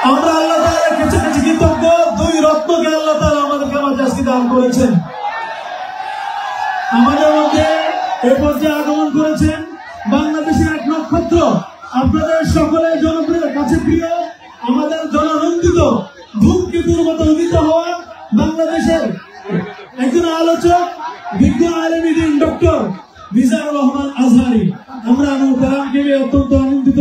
আমরা আল্লাহ তাআলার কাছে কৃতজ্ঞ, দুই রত্নকে আল্লাহ তাআলা আমাদেরকে আজকে দান করেছেন। আমাদের মধ্যে এ পর্যায়ে আগমন করেছেন বাংলাদেশের এক নক্ষত্র, আপনাদের সকলের জনপ্রিয় কাছে প্রিয়, আমাদের জননন্দিত ধূমকেতুর মতো উদিত হওয়া বাংলাদেশের একজন আলোচক, বিজ্ঞ আলেম দিন ডক্টর মিজানুর রহমান আজহারী। আমরা অনুপ্রাণকে অত্যন্ত আনন্দিত।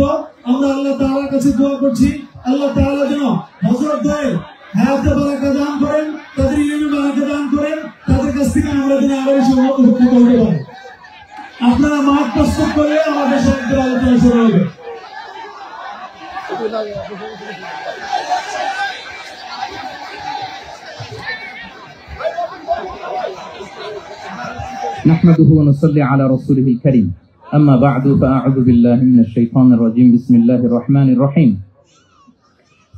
আমরা আল্লাহ তাআলার কাছে দোয়া করছি, আল্লাহ তাআলা যেন হযরত দ্বয়ের হায়াতে বারাকা দান করেন, তাদের ইলমে বারাকা দান করেন, তাদের কাছ থেকে আমরা যেন আরো বেশি উপকৃত হতে পারি। আপনারা মাঠ প্রস্তুত করলে আমাদের সাথে আলোচনা শুরু হবে। نحمده ونصلي على رسوله الكريم أما بعد فأعوذ بالله من الشيطان الرجيم بسم الله الرحمن الرحيم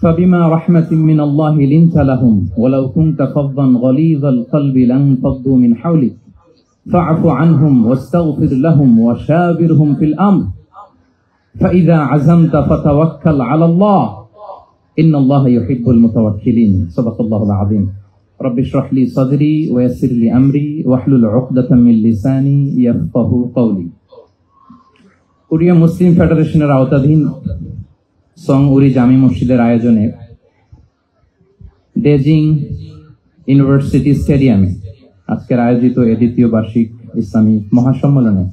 فبما رحمة من الله لنت لهم ولو كنت فظا غليظ القلب لانفضوا من حولك فاعف عنهم واستغفر لهم وشاورهم في الأمر فإذا عزمت فتوكل على الله إن الله يحب المتوكلين صدق الله العظيم رب اشرح لي صدري ويسر لي أمري واحلل عقدة من لساني يفقهوا قولي কোরিয়া মুসলিম ফেডারেশনের আওতাধীন সং উরি জামি মসজিদের আয়োজনে ডেজিং ইউনিভার্সিটি স্টেডিয়ামে আজকের আয়োজিত এ দ্বিতীয় বার্ষিক ইসলামী মহাসম্মেলনে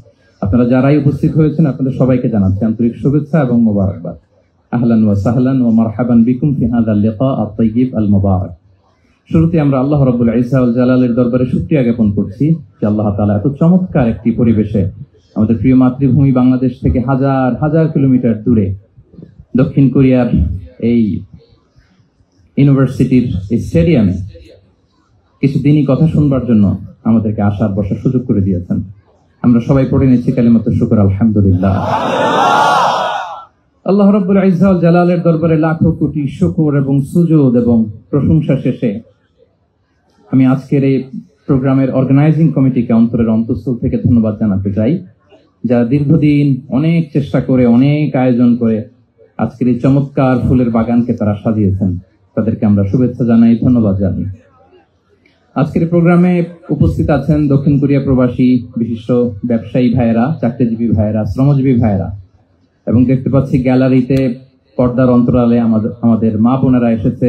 আপনারা যারাই উপস্থিত হয়েছেন আপনাদের সবাইকে জানাচ্ছি আন্তরিক শুভেচ্ছা এবং মোবারকবাদ। আহলান ওয়া সাহলান ওয়া মারহাবান বিকুম ফি হাযাল লিকা আত-তাইয়িব আল মুবারাক। শুরুতে আমরা আল্লাহ রাব্বুল ইজ্জা ওয়াল জালালের দরবারে শুকরিয়া জ্ঞাপন করছি যে আল্লাহ তাআলা এত চমৎকার একটি পরিবেশে আমাদের প্রিয় মাতৃভূমি বাংলাদেশ থেকে হাজার হাজার কিলোমিটার দূরে দক্ষিণ কোরিয়ার এই ইউনিভার্সিটির স্টেডিয়ামে কিছুদিনই কথা শুনবার জন্য আমাদেরকে আসার বসার সুযোগ করে দিয়েছেন। আমরা সবাই পড়ে নিচ্ছি কালিমাতুশ শুকর আলহামদুলিল্লাহ। আল্লাহ রাব্বুল ইজ্জা ওয়াল জালালের দরবারে লাখো কোটি শুকর এবং সুজুদ এবং প্রশংসা শেষে আমি আজকের এই প্রোগ্রামের অর্গানাইজিং কমিটিকে অন্তরের অন্তঃস্থল থেকে ধন্যবাদ জানাতে চাই, যারা দীর্ঘদিন অনেক চেষ্টা করে অনেক আয়োজন করে আজকের এই চমৎকার ফুলের বাগানকে তারা সাজিয়েছেন। তাদেরকে আমরা শুভেচ্ছা জানাই, ধন্যবাদ জানাই। আজকের প্রোগ্রামে উপস্থিত আছেন দক্ষিণ কোরিয়া প্রবাসী বিশিষ্ট ব্যবসায়ী ভাইয়েরা, চাকরিজীবী ভাইয়েরা, শ্রমজীবী ভাইয়েরা, এবং দেখতে পাচ্ছি গ্যালারিতে পর্দার অন্তরালে আমাদের মা বোনেরা এসেছে,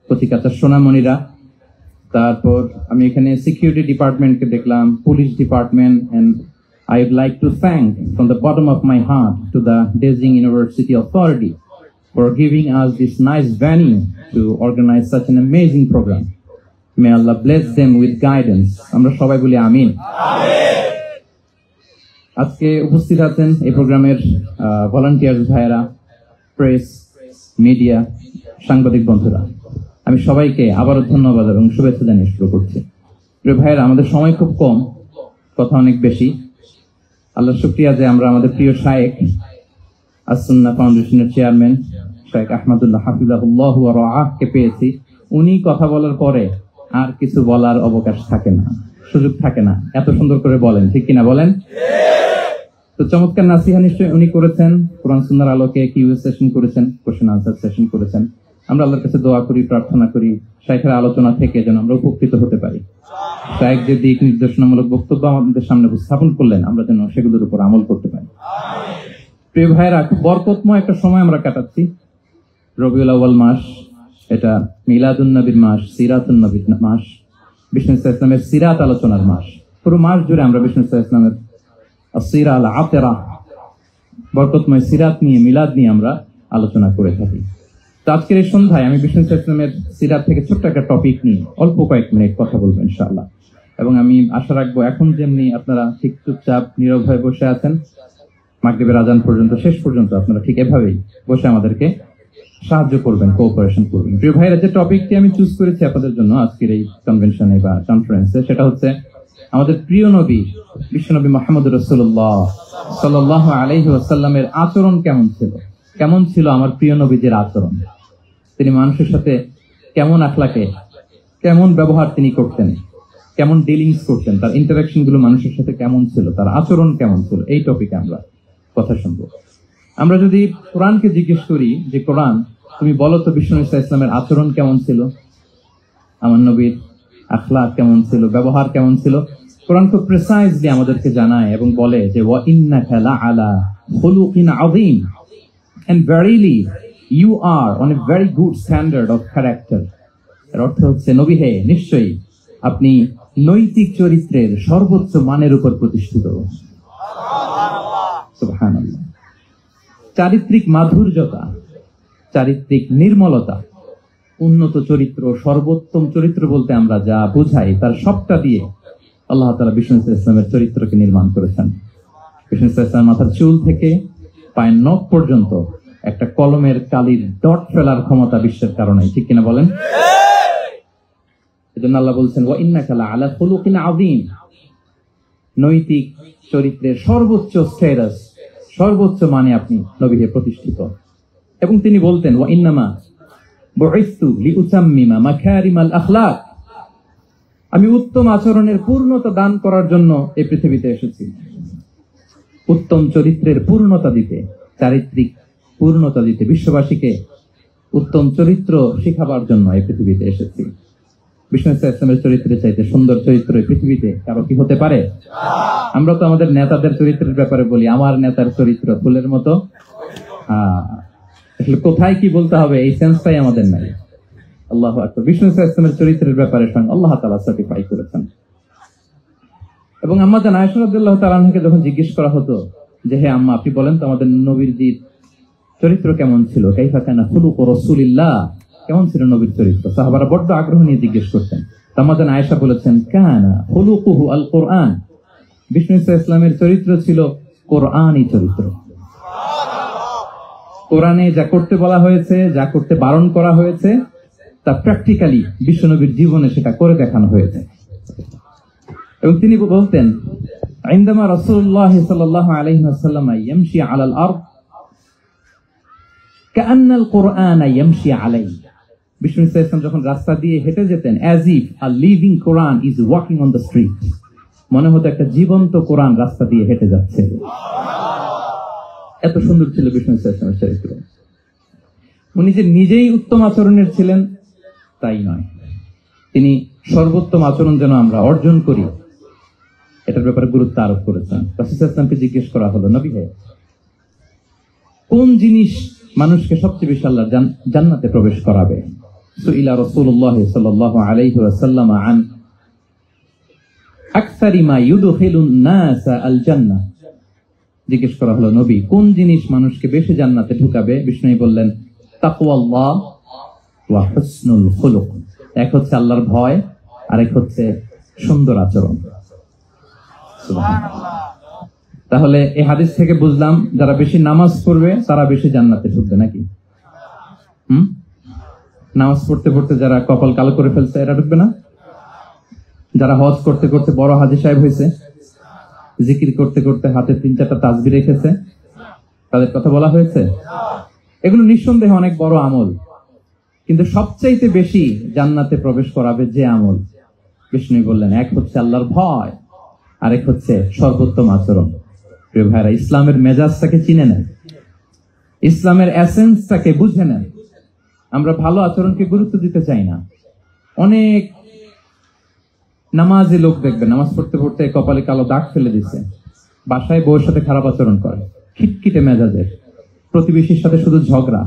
কচিকাচার সোনামণিরা। তারপর আমি এখানে সিকিউরিটি ডিপার্টমেন্টকে দেখলাম, police department, and I would like to thank from the bottom of my heart to the Daejeon University Authority for giving us this nice venue to organize such an amazing program. May Allah bless them with guidance. আমরা সবাই বলি আমিন। আজকে উপস্থিত আছেন এই প্রোগ্রামের volunteers ভাইয়েরা, press, media, সাংবাদিক বন্ধুরা। আমি সবাইকে আবারও ধন্যবাদ এবং শুভেচ্ছা জানিয়ে শুরু করছি। প্রিয় ভাইয়েরা, আমাদের সময় খুব কম, কথা অনেক বেশি। আল্লাহ শুকরিয়া যে আমরা আমাদের প্রিয় শায়েখ আস-সুন্নাহ ফাউন্ডেশনের চেয়ারম্যান শায়েখ আহমদুল্লাহ হাফিজাহুল্লাহ ওয়া রাআহকে পেয়েছি। উনি কথা বলার পরে আর কিছু বলার অবকাশ থাকে না, সুযোগ থাকে না, এত সুন্দর করে বলেন, ঠিক কিনা বলেন? তো চমৎকার নাসিহা নিশ্চয়ই উনি করেছেন, কোরআন সুন্নাহর আলোকে কিউএস সেশন করেছেন, কোশ্চেন আনসার সেশন করেছেন। আমরা আল্লাহর কাছে দোয়া করি, প্রার্থনা করি শায়েখের আলোচনা থেকে যেন আমরা উপকৃত হতে পারি। শায়েখ যে দিক নির্দেশনামূলক বক্তব্য আমাদের সামনে উপস্থাপন করলেন, আমরা যেন সেগুলোর উপর আমল করতে পারি। প্রিয় ভাইয়েরা, খুব বরকতময় একটা সময় আমরা কাটাচ্ছি। রবিউল আউয়াল মাস, এটা মিলাদুন নবীর মাস, সিরাতুন নবীর মাস, বিষ্ণু ইসলামের সিরাত আলোচনার মাস। পুরো মাস জুড়ে আমরা বিষ্ণু ইসলামের আসিরা আল আতেরা, বরকতময় সিরাত নিয়ে, মিলাদ নিয়ে আমরা আলোচনা করে থাকি। তো আজকের এই সন্ধ্যায় আমি বিষ্ণু ইসলামের সিরাত থেকে ছোট্ট একটা টপিক নিয়ে অল্প কয়েক মিনিট কথা বলবো ইনশাআল্লাহ। এবং আমি আশা রাখবো এখন যেমনি আপনারা ঠিক চুপচাপ নীরব হয়ে বসে আছেন মাগরিবের আজান পর্যন্ত, শেষ পর্যন্ত আপনারা ঠিক এভাবেই বসে আমাদেরকে সাহায্য করবেন, কোঅপারেশন করবেন। প্রিয় ভাইরা, যে টপিকটি আমি চুজ করেছি আপনাদের জন্য আজকের এই কনভেনশনে বা কনফারেন্সে, সেটা হচ্ছে আমাদের প্রিয় নবী বিশ্বনবী মুহাম্মদ রাসূলুল্লাহ সাল্লাল্লাহু আলাইহি ওয়াসাল্লামের আচরণ কেমন ছিল। কেমন ছিল আমার প্রিয় নবীজির আচরণ? তিনি মানুষের সাথে কেমন আখলাকে, কেমন ব্যবহার তিনি করতেন, কেমন ডিলিংস করতেন, তার ইন্টারাকশন গুলো মানুষের সাথে কেমন ছিল, তার আচরণ কেমন ছিল, এই টপিকে আমরা কথা শুনবো। আমরা যদি কোরআনকে জিজ্ঞেস করি যে কোরআন তুমি বলো তো বিষ্ণু ইসলামের আচরণ কেমন ছিল, আমার নবীর আখলাক কেমন ছিল, ব্যবহার কেমন ছিল। কোরআন খুব প্রিসাইজলি আমাদেরকে জানায় এবং বলে যে ওয়া ইন্নাকা লাআলা খুলুকিন আযীম, and verily you are on a very good standard of character। এর অর্থ হচ্ছে নবী হে, নিশ্চয়ই আপনি নৈতিক চরিত্রের সর্বোচ্চ মানের উপর প্রতিষ্ঠিত। সুবহানাল্লাহ। চারিত্রিক মাধুর্যতা, চারিত্রিক নির্মলতা, উন্নত চরিত্র, সর্বোত্তম চরিত্র বলতে আমরা যা বুঝাই তার সবটা দিয়ে আল্লাহ তাআলা বিষ্ণু ইসলামের চরিত্রকে নির্মাণ করেছেন। বিষ্ণু ইসলামের মাথার চুল থেকে পায়ের নখ পর্যন্ত একটা কলমের কালির ডট ফেলার ক্ষমতা বিশ্বের কারণে, ঠিক কিনা বলেন? এজন্য আল্লাহ বলছেন ওয়া ইন্নাকা লাআলা খুলুকিন আযীম, নৈতিক চরিত্রের সর্বোচ্চ স্ট্যাটাস, সর্বোচ্চ মানে আপনি নবীকে প্রতিষ্ঠিত। এবং তিনি বলতেন ওয়া ইন্নামা বুইসতু লিউতাম্মিমা মাকারিমাল আখলাক, আমি উত্তম আচরণের পূর্ণতা দান করার জন্য এই পৃথিবীতে এসেছি, উত্তম চরিত্রের পূর্ণতা দিতে, চারিত্রিক পূর্ণতা দিতে, বিশ্ববাসীকে উত্তম চরিত্র শিখাবার জন্য এই পৃথিবীতে এসেছি। বিষ্ণু ইসলামের চরিত্রের চাইতে সুন্দর চরিত্র এই পৃথিবীতে কারো কি হতে পারে? আমরা তো আমাদের নেতাদের চরিত্রের ব্যাপারে বলি আমার নেতার চরিত্র ফুলের মতো। আসলে কোথায় কি বলতে হবে এই সেন্সটাই আমাদের নাই। আল্লাহু আকবার। বিষ্ণু ইসলামের চরিত্রের ব্যাপারে স্বয়ং আল্লাহ তাআলা সার্টিফাই করেছেন। এবং আম্মা জান আয়েশা রাদিয়াল্লাহু তাআলা আনহাকে যখন জিজ্ঞেস করা হতো যে হে আম্মা, আপনি বলেন তো আমাদের নবীর চরিত্র কেমন ছিল, কাইফা কানা খুলুকু রাসূলিল্লাহ, কেমন ছিল নবীর চরিত্র, সাহাবারা বড্ড আগ্রহ নিয়ে জিজ্ঞেস করতেন। আম্মা জান আয়েশা বলেছেন কানা খুলুকুহু আল কোরআন, বিষ্ণু ইসলামের চরিত্র ছিল কোরআনী চরিত্র। কোরআনে যা করতে বলা হয়েছে, যা করতে বারণ করা হয়েছে, তা প্র্যাকটিক্যালি বিশ্বনবীর জীবনে সেটা করে দেখানো হয়েছে। এবং তিনি বলতেন ইনদামা রাসূলুল্লাহ সাল্লাল্লাহু আলাইহি ওয়াসাল্লাম ইয়ামশি আলাল আরদ কাআন্নাল কুরআন ইয়ামশি আলাইহি, বিষ্ণু ইসলাম যখন রাস্তা দিয়ে হেঁটে যেতেন as if a living Quran is walking on the street, মনে হতো একটা জীবন্ত কোরআন রাস্তা দিয়ে হেঁটে যাচ্ছে। এত সুন্দর ছিল বিষ্ণু ইসলামের চরিত্র। উনি যে নিজেই উত্তম আচরণের ছিলেন তাই নয়, তিনি সর্বোত্তম আচরণ যেন আমরা অর্জন করি এটার ব্যাপারে গুরুত্ব আরোপ করেছেন। রাসূল সাল্লাল্লাহু আলাইহি ওয়াসাল্লামকে জিজ্ঞেস করা হলো নবী হে, কোন জিনিস মানুষকে সবচেয়ে বেশি আল্লাহ জান্নাতে প্রবেশ করাবে? সুইলা রাসূলুল্লাহ সাল্লাল্লাহু আলাইহি ওয়াসাল্লাম আন আকসারি মা ইউদখিলুন নাস আল জান্নাহ, জিজ্ঞেস করা হলো নবী কোন জিনিস মানুষকে বেশি জান্নাতে ঢুকাবে? বিষ্ণু বললেন তাকওয়াল্লাহ ওয়া হুসনুল খুলুক, এক হচ্ছে আল্লাহর ভয় আর এক হচ্ছে সুন্দর আচরণ। সুবহানাল্লাহ। তাহলে এই হাদিস থেকে বুঝলাম যারা বেশি নামাজ পড়বে তারা বেশি জান্নাতে ঢুকবে নাকি? নামাজ পড়তে পড়তে যারা কপাল কালো করে ফেলছে এরা ঢুকবে না? যারা হজ করতে করতে বড় হাজী সাহেব হয়েছে, জিকির করতে করতে হাতে 3-4টা তাসবিহ রেখেছে, তাদের কথা বলা হয়েছে? এগুলো নিঃসন্দেহে অনেক বড় আমল, কিন্তু সবচাইতে বেশি জান্নাতে প্রবেশ করাবে যে আমল, বিষ্ণু বললেন এক হচ্ছে আল্লাহর ভয় আর এক হচ্ছে সর্বোত্তম আচরণ। প্রিয় ভাইরা, ইসলামের মেজাজটাকে চিনে নেন, ইসলামের এসেন্সটাকে বুঝে নেন। আমরা ভালো আচরণকে গুরুত্ব দিতে চাই না। অনেক নামাজি লোক দেখবেন নামাজ পড়তে পড়তে কপালে কালো দাগ ফেলে দিচ্ছে, বাসায় বউয়ের সাথে খারাপ আচরণ করে, খিটখিটে মেজাজের, প্রতিবেশীর সাথে শুধু ঝগড়া,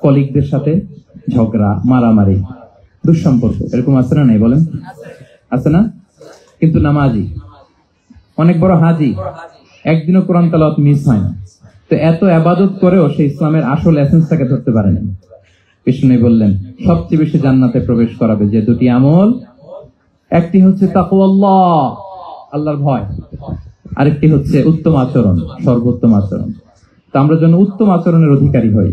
কলিগদের সাথে ঝগড়া, মারামারি, দুঃসম্পর্ক, এরকম আছে না? নাই বলেন, আছে না? কিন্তু নামাজি, অনেক বড় হাজি, একদিনও কোরআন তেলাওয়াত মিস হয় না। তো এত ইবাদত করেও সে ইসলামের আসল এসেন্সটাকে ধরতে পারে না। বিষ্ণু বললেন সবচেয়ে বেশি জান্নাতে প্রবেশ করাবে যে দুটি আমল, একটি হচ্ছে তাকওয়াল্লাহ, আল্লাহর ভয়, আরেকটি হচ্ছে উত্তম আচরণ, সর্বোত্তম আচরণ। তো আমরা যেন উত্তম আচরণের অধিকারী হই,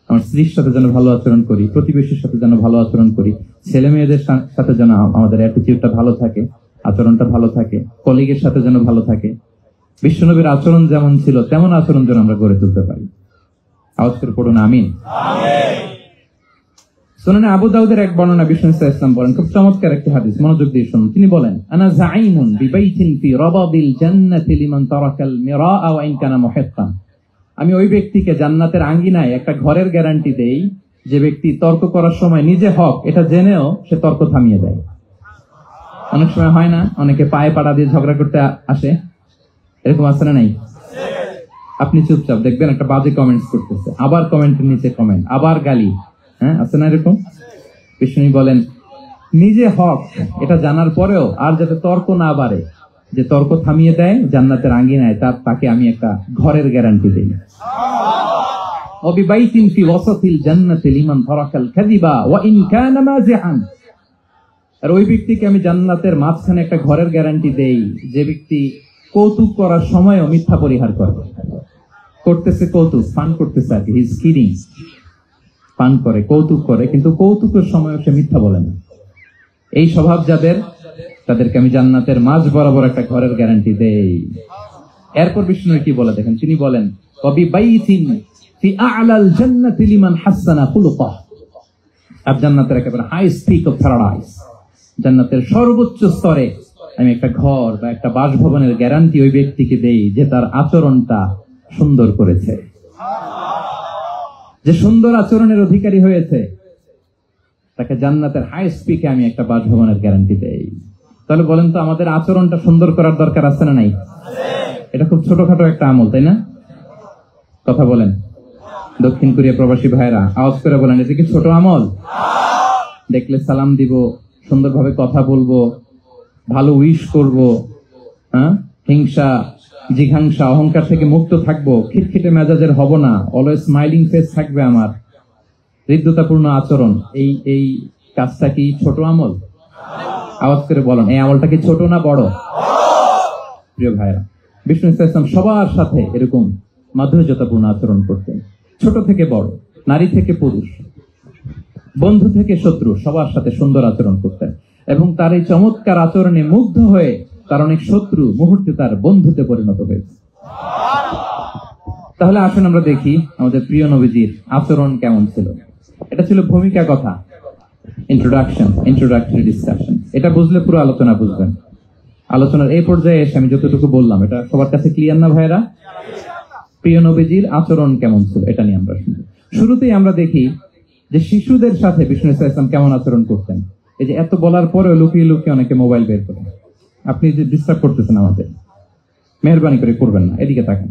আমার স্ত্রীর সাথে যেন ভালো আচরণ করি, প্রতিবেশীর সাথে যেন ভালো আচরণ করি, ছেলে মেয়েদের সাথে যেন আমাদের অ্যাটিটিউডটা ভালো থাকে, আচরণটা ভালো থাকে, কলিগের সাথে যেন ভালো থাকে। বিশ্বনবীর আচরণ যেমন ছিল তেমন আচরণ যেন আমরা গড়ে তুলতে পারি। আওয়াজ করে পড়ুন আমিন। সুনানে আবু দাউদের এক বর্ণনা বিষ্ণু ইসলাম বলেন, খুব চমৎকার একটি হাদিস, মনোযোগ দিয়ে শুনুন। তিনি বলেন আনা যাঈমুন বিবাইতিন ফি রাবাদিল জান্নাতি লিমান তারাকাল মিরাআ ওয়া ইন কানা মুহিক্কান, আমি ওই ব্যক্তিকে জান্নাতের আঙ্গিনায় একটা ঘরের গ্যারান্টি দেই যে ব্যক্তি তর্ক করার সময় নিজে হক এটা জেনেও সে তর্ক থামিয়ে দেয়। অনেক সময় হয় না, অনেকে পায়ে পাড়া দিয়ে ঝগড়া করতে আসে, এরকম আছে না নাই? আপনি চুপচাপ দেখবেন একটা বাজে কমেন্টস করতেছে, আবার কমেন্টের নিচে কমেন্ট, আবার গালি, হ্যাঁ আছে না এরকম? বিষ্ণু বলেন নিজে হক এটা জানার পরেও আর যাতে তর্ক না বাড়ে, যে তর্ক থামিয়ে দেয় জান্নাতের আঙ্গিনায়, তাকে আমি একটা ঘরের গ্যারান্টি দিই। وببيت في وسط الجنة لمن ترك الكذب وإن كان مازحا। আর ওই ব্যক্তিকে আমি জান্নাতের মাঝখানে একটা ঘরের গ্যারান্টি দেই যে ব্যক্তি কৌতুক করার সময়ও মিথ্যা পরিহার করবে। করতেছে কৌতুক, ফান করতেছে আর কি, হি ইজ কিডিং, ফান করে, কৌতুক করে, কিন্তু কৌতুকের সময়ও সে মিথ্যা বলে না। এই স্বভাব যাদের, তাদেরকে আমি জান্নাতের মাঝ বরাবর একটা ঘরের গ্যারান্টি দেই। এরপর বিষ্ণু কি বলে দেখেন, তিনি বলেন وببيت في أعلى الجنة لمن حسن خلقه। আর জান্নাতের একেবারে হাইস্ট পিক অফ প্যারাডাইস, জান্নাতের সর্বোচ্চ স্তরে আমি একটা ঘর বা একটা বাসভবনের গ্যারান্টি ওই ব্যক্তিকে দেই যে তার আচরণটা সুন্দর করেছে, যে সুন্দর আচরণের অধিকারী হয়েছে, তাকে জান্নাতের হাইস্ট পিকে আমি একটা বাসভবনের গ্যারান্টি দেই। তাহলে বলেন তো আমাদের আচরণটা সুন্দর করার দরকার আছে না নাই? এটা খুব ছোটখাটো একটা আমল, তাই না? কথা বলেন দক্ষিণ কোরিয়া প্রবাসী ভাইরা, আওয়াজ করে বলেন এটা কি ছোট আমল? দেখলে সালাম দিব, সুন্দরভাবে কথা বলবো, ভালো উইশ করব, হ্যাঁ, হিংসা জিঘাংসা অহংকার থেকে মুক্ত থাকবো, খিটখিটে মেজাজের হব না, অলওয়েজ স্মাইলিং ফেস থাকবে আমার, হৃদ্যতাপূর্ণ আচরণ। এই কাজটা কি ছোট আমল? আওয়াজ করে বলেন এই আমলটা কি ছোট না বড়? প্রিয় ভাইরা, বিষ্ণু ইসলাম সবার সাথে এরকম মাধুর্যতাপূর্ণ আচরণ করতেন, ছোট থেকে বড়, নারী থেকে পুরুষ, বন্ধু থেকে শত্রু, সবার সাথে সুন্দর আচরণ করতেন। এবং তার এই চমৎকার আচরণে মুগ্ধ হয়ে তার অনেক শত্রু মুহূর্তে তার বন্ধুতে পরিণত হয়েছে। তাহলে আসুন আমরা দেখি আমাদের প্রিয় নবীজির আচরণ কেমন ছিল। এটা ছিল ভূমিকা কথা, ইন্ট্রোডাক্টরি ডিসকাশন। এটা বুঝলে পুরো আলোচনা বুঝবেন। আলোচনার এই পর্যায়ে এসে আমি যতটুকু বললাম এটা সবার কাছে ক্লিয়ার না ভাইরা? প্রিয় নবীজির আচরণ কেমন ছিল এটা নিয়ে আমরা শুনি। শুরুতেই আমরা দেখি যে শিশুদের সাথে বিষ্ণু ইসলাম কেমন আচরণ করতেন। এই যে এত বলার পরেও লুকিয়ে লুকিয়ে অনেকে মোবাইল বের করেন, আপনি যে ডিস্টার্ব করতেছেন আমাদের, মেহরবানি করে করবেন না, এদিকে তাকান।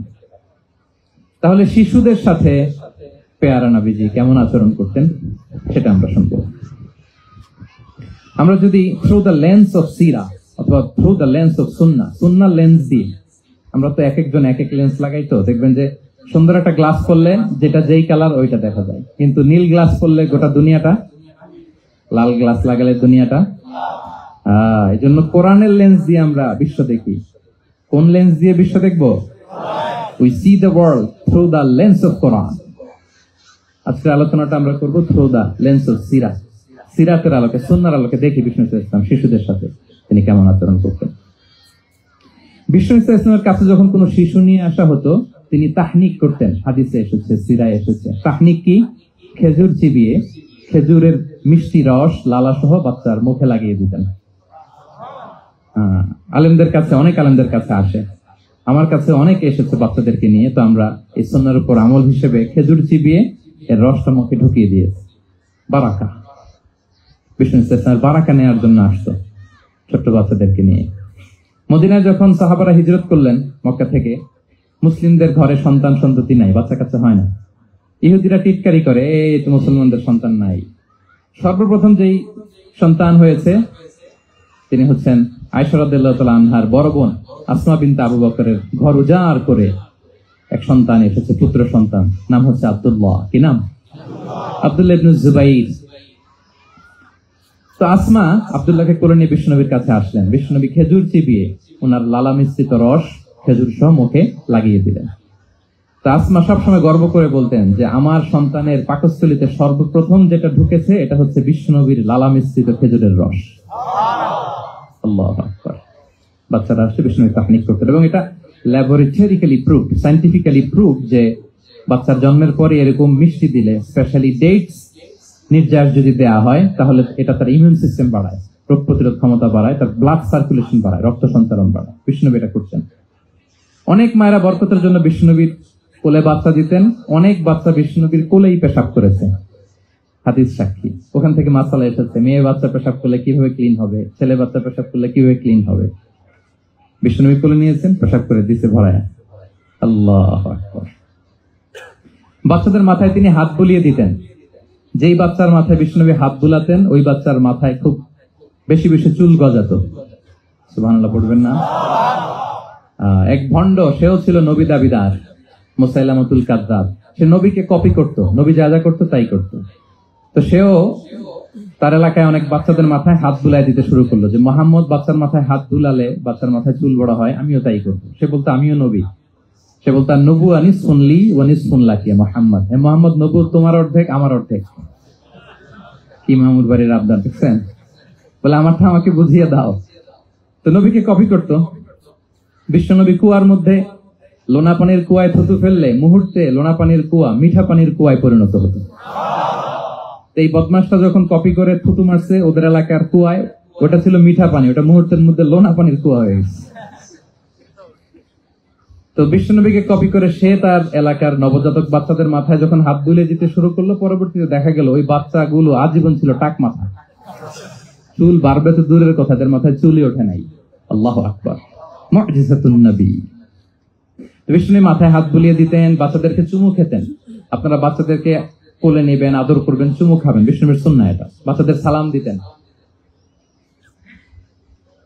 তাহলে শিশুদের সাথে পেয়ারা নবীজি কেমন আচরণ করতেন সেটা আমরা শুনবো। আমরা যদি থ্রু দ্য লেন্স অফ সিরা অথবা through the lens of Sunnah lens দিয়ে, আমরা তো এক একজন এক এক লেন্স লাগাই, তো দেখবেন যে সুন্দর একটা গ্লাস পরলে যেটা যেই কালার ওইটা দেখা যায়, কিন্তু নীল গ্লাস পরলে গোটা দুনিয়াটা, লাল গ্লাস লাগালে দুনিয়াটা। এই জন্য কোরআনের লেন্স দিয়ে আমরা বিশ্ব দেখি। কোন লেন্স দিয়ে বিশ্ব দেখবো? We see the world through the lens of Quran. আজকের আলোচনাটা আমরা করবো থ্রু দ্য লেন্স অফ সিরাত, সিরাতের আলোকে, সুন্নাহর আলোকে দেখি বিষ্ণু ইসলাম শিশুদের সাথে তিনি কেমন আচরণ করতেন। বিষ্ণু ইসলামের কাছে যখন কোনো শিশু নিয়ে আসা হতো তিনি তাহনিক করতেন। হাদিসে এসেছে, সিরায় এসেছে। তাহনিক কি? খেজুর চিবিয়ে খেজুরের মিষ্টি রস লালা সহ বাচ্চার মুখে লাগিয়ে দিতেন। আলেমদের কাছে, অনেক আলেমদের কাছে আসে, আমার কাছে অনেকে এসেছে বাচ্চাদেরকে নিয়ে, তো আমরা এই সুন্নাহর উপর আমল হিসেবে খেজুর চিবিয়ে এর রসটা মুখে ঢুকিয়ে দিয়েছি। বারাকা, বিষ্ণু ইসলামের বারাকা নেওয়ার জন্য আসতো ছোট্ট বাচ্চাদেরকে নিয়ে। মদিনায় যখন সাহাবারা হিজরত করলেন মক্কা থেকে, মুসলিমদের ঘরে সন্তান সন্ততি নাই, বাচ্চা কাচ্চা হয় না। ইহুদিরা টিটকারি করে, এই তো মুসলমানদের সন্তান নাই। সর্বপ্রথম যেই সন্তান হয়েছে তিনি হচ্ছেন আয়েশা রাদিয়াল্লাহু তাআলা আনহার বড় বোন আসমা বিনতে আবু বকরের ঘর উজাড় করে এক সন্তান এসেছে, পুত্র সন্তান, নাম হচ্ছে আব্দুল্লাহ। কি নাম? আব্দুল্লাহ ইবনে জুবাইর। তো আসমা আব্দুল্লাহকে কোলে নিয়ে বিশ্বনবীর কাছে আসলেন। বিশ্বনবী খেজুর চিবিয়ে ওনার লালা মিশ্রিত রস খেজুর সহ মুখে লাগিয়ে দিলেন। তো আসমা সবসময় গর্ব করে বলতেন যে আমার সন্তানের পাকস্থলীতে সর্বপ্রথম যেটা ঢুকেছে এটা হচ্ছে বিশ্বনবীর লালা মিশ্রিত খেজুরের রস। আল্লাহু আকবার। বাচ্চারা আসছে বিষ্ণু তাহনিক করতেন, এবং এটা ল্যাবরেটরিক্যালি প্রুভড, সায়েন্টিফিক্যালি প্রুভড যে বাচ্চার জন্মের পরে এরকম মিষ্টি দিলে, স্পেশালি ডেটস নির্যাস যদি দেয়া হয়, তাহলে এটা তার ইমিউন সিস্টেম বাড়ায়, রোগ প্রতিরোধ ক্ষমতা বাড়ায়, তার ব্লাড সার্কুলেশন বাড়ায়, রক্ত সঞ্চালন বাড়ায়। বিষ্ণুনবী এটা করছেন। অনেক মায়েরা বরকতের জন্য বিষ্ণুনবীর কোলে বাচ্চা দিতেন, অনেক বাচ্চা বিষ্ণুনবীর কোলেই পেশাব করেছে। হাদিস সাক্ষী। ওখান থেকে মাসালা এসেছে, মেয়ে বাচ্চা পেশাব করলে কিভাবে ক্লিন হবে, ছেলে বাচ্চা পেশাব করলে কিভাবে ক্লিন হবে। বিশ্বনবী কোলে নিয়েছেন, পেশাব করে দিছে ভরায়। আল্লাহু আকবার। বাচ্চাদের মাথায় তিনি হাত বুলিয়ে দিতেন। যেই বাচ্চার মাথায় বিশ্বনবী হাত বুলাতেন, ওই বাচ্চার মাথায় খুব বেশি বেশি চুল গজাতো। সুবহানাল্লাহ পড়বেন না? এক ভণ্ড, সেও ছিল নবী দাবিদার, মুসাইলামাতুল কাযযাব। সে নবীকে কপি করত, নবী যা যা করতো তাই করত। তো সেও তার এলাকায় অনেক বাচ্চাদের মাথায় হাত বুলাই দিতে শুরু করলো, যে মুহাম্মদ বাচ্চার মাথায় হাত বুলালে বাচ্চার মাথায় চুল বড় হয়, আমিও তাই করবো। সে বলতো আমিও নবী। সে বলতো নবু আনিস শুনলি ওয়ানিস শুনলাকি মুহাম্মদ, হে মুহাম্মদ, নবু তোমার অর্ধেক আমার অর্ধেক। কি মামুর বাড়ির আবদার দেখছেন? বলে আমারটা আমাকে বুঝিয়ে দাও। তো নবীকে কপি করত। বিশ্বনবী কুয়ার মধ্যে লোনা পানির কুয়ায় থুতু ফেললে মুহূর্তে লোনা পানির কুয়া মিঠা পানির কুয়ায় পরিণত হতো। এই বদমাসটা যখন কপি করে থুতু মারছে ওদের এলাকার কুয়ায়, ওটা ছিল মিঠা পানি, ওটা মুহূর্তের মধ্যে লোনা পানির কুয়া হয়ে গেছে। তো বিশ্বনবীকে কপি করে সে তার এলাকার নবজাতক বাচ্চাদের মাথায় যখন হাত বুলিয়ে দিতে শুরু করলো, পরবর্তীতে দেখা গেল ওই বাচ্চাগুলো আজীবন ছিল টাক মাথা। চুল বাড়বে তো দূরের কথা, তাদের মাথায় চুলই ওঠে নাই। আল্লাহু আকবার, মুজিজাতুন নবী। বিষ্ণু মাথায় হাত বুলিয়ে দিতেন, বাচ্চাদেরকে চুমু খেতেন। আপনারা বাচ্চাদেরকে কোলে নেবেন, আদর করবেন, চুমু খাবেন, বিষ্ণুর সুন্নাহ এটা। বাচ্চাদের সালাম দিতেন।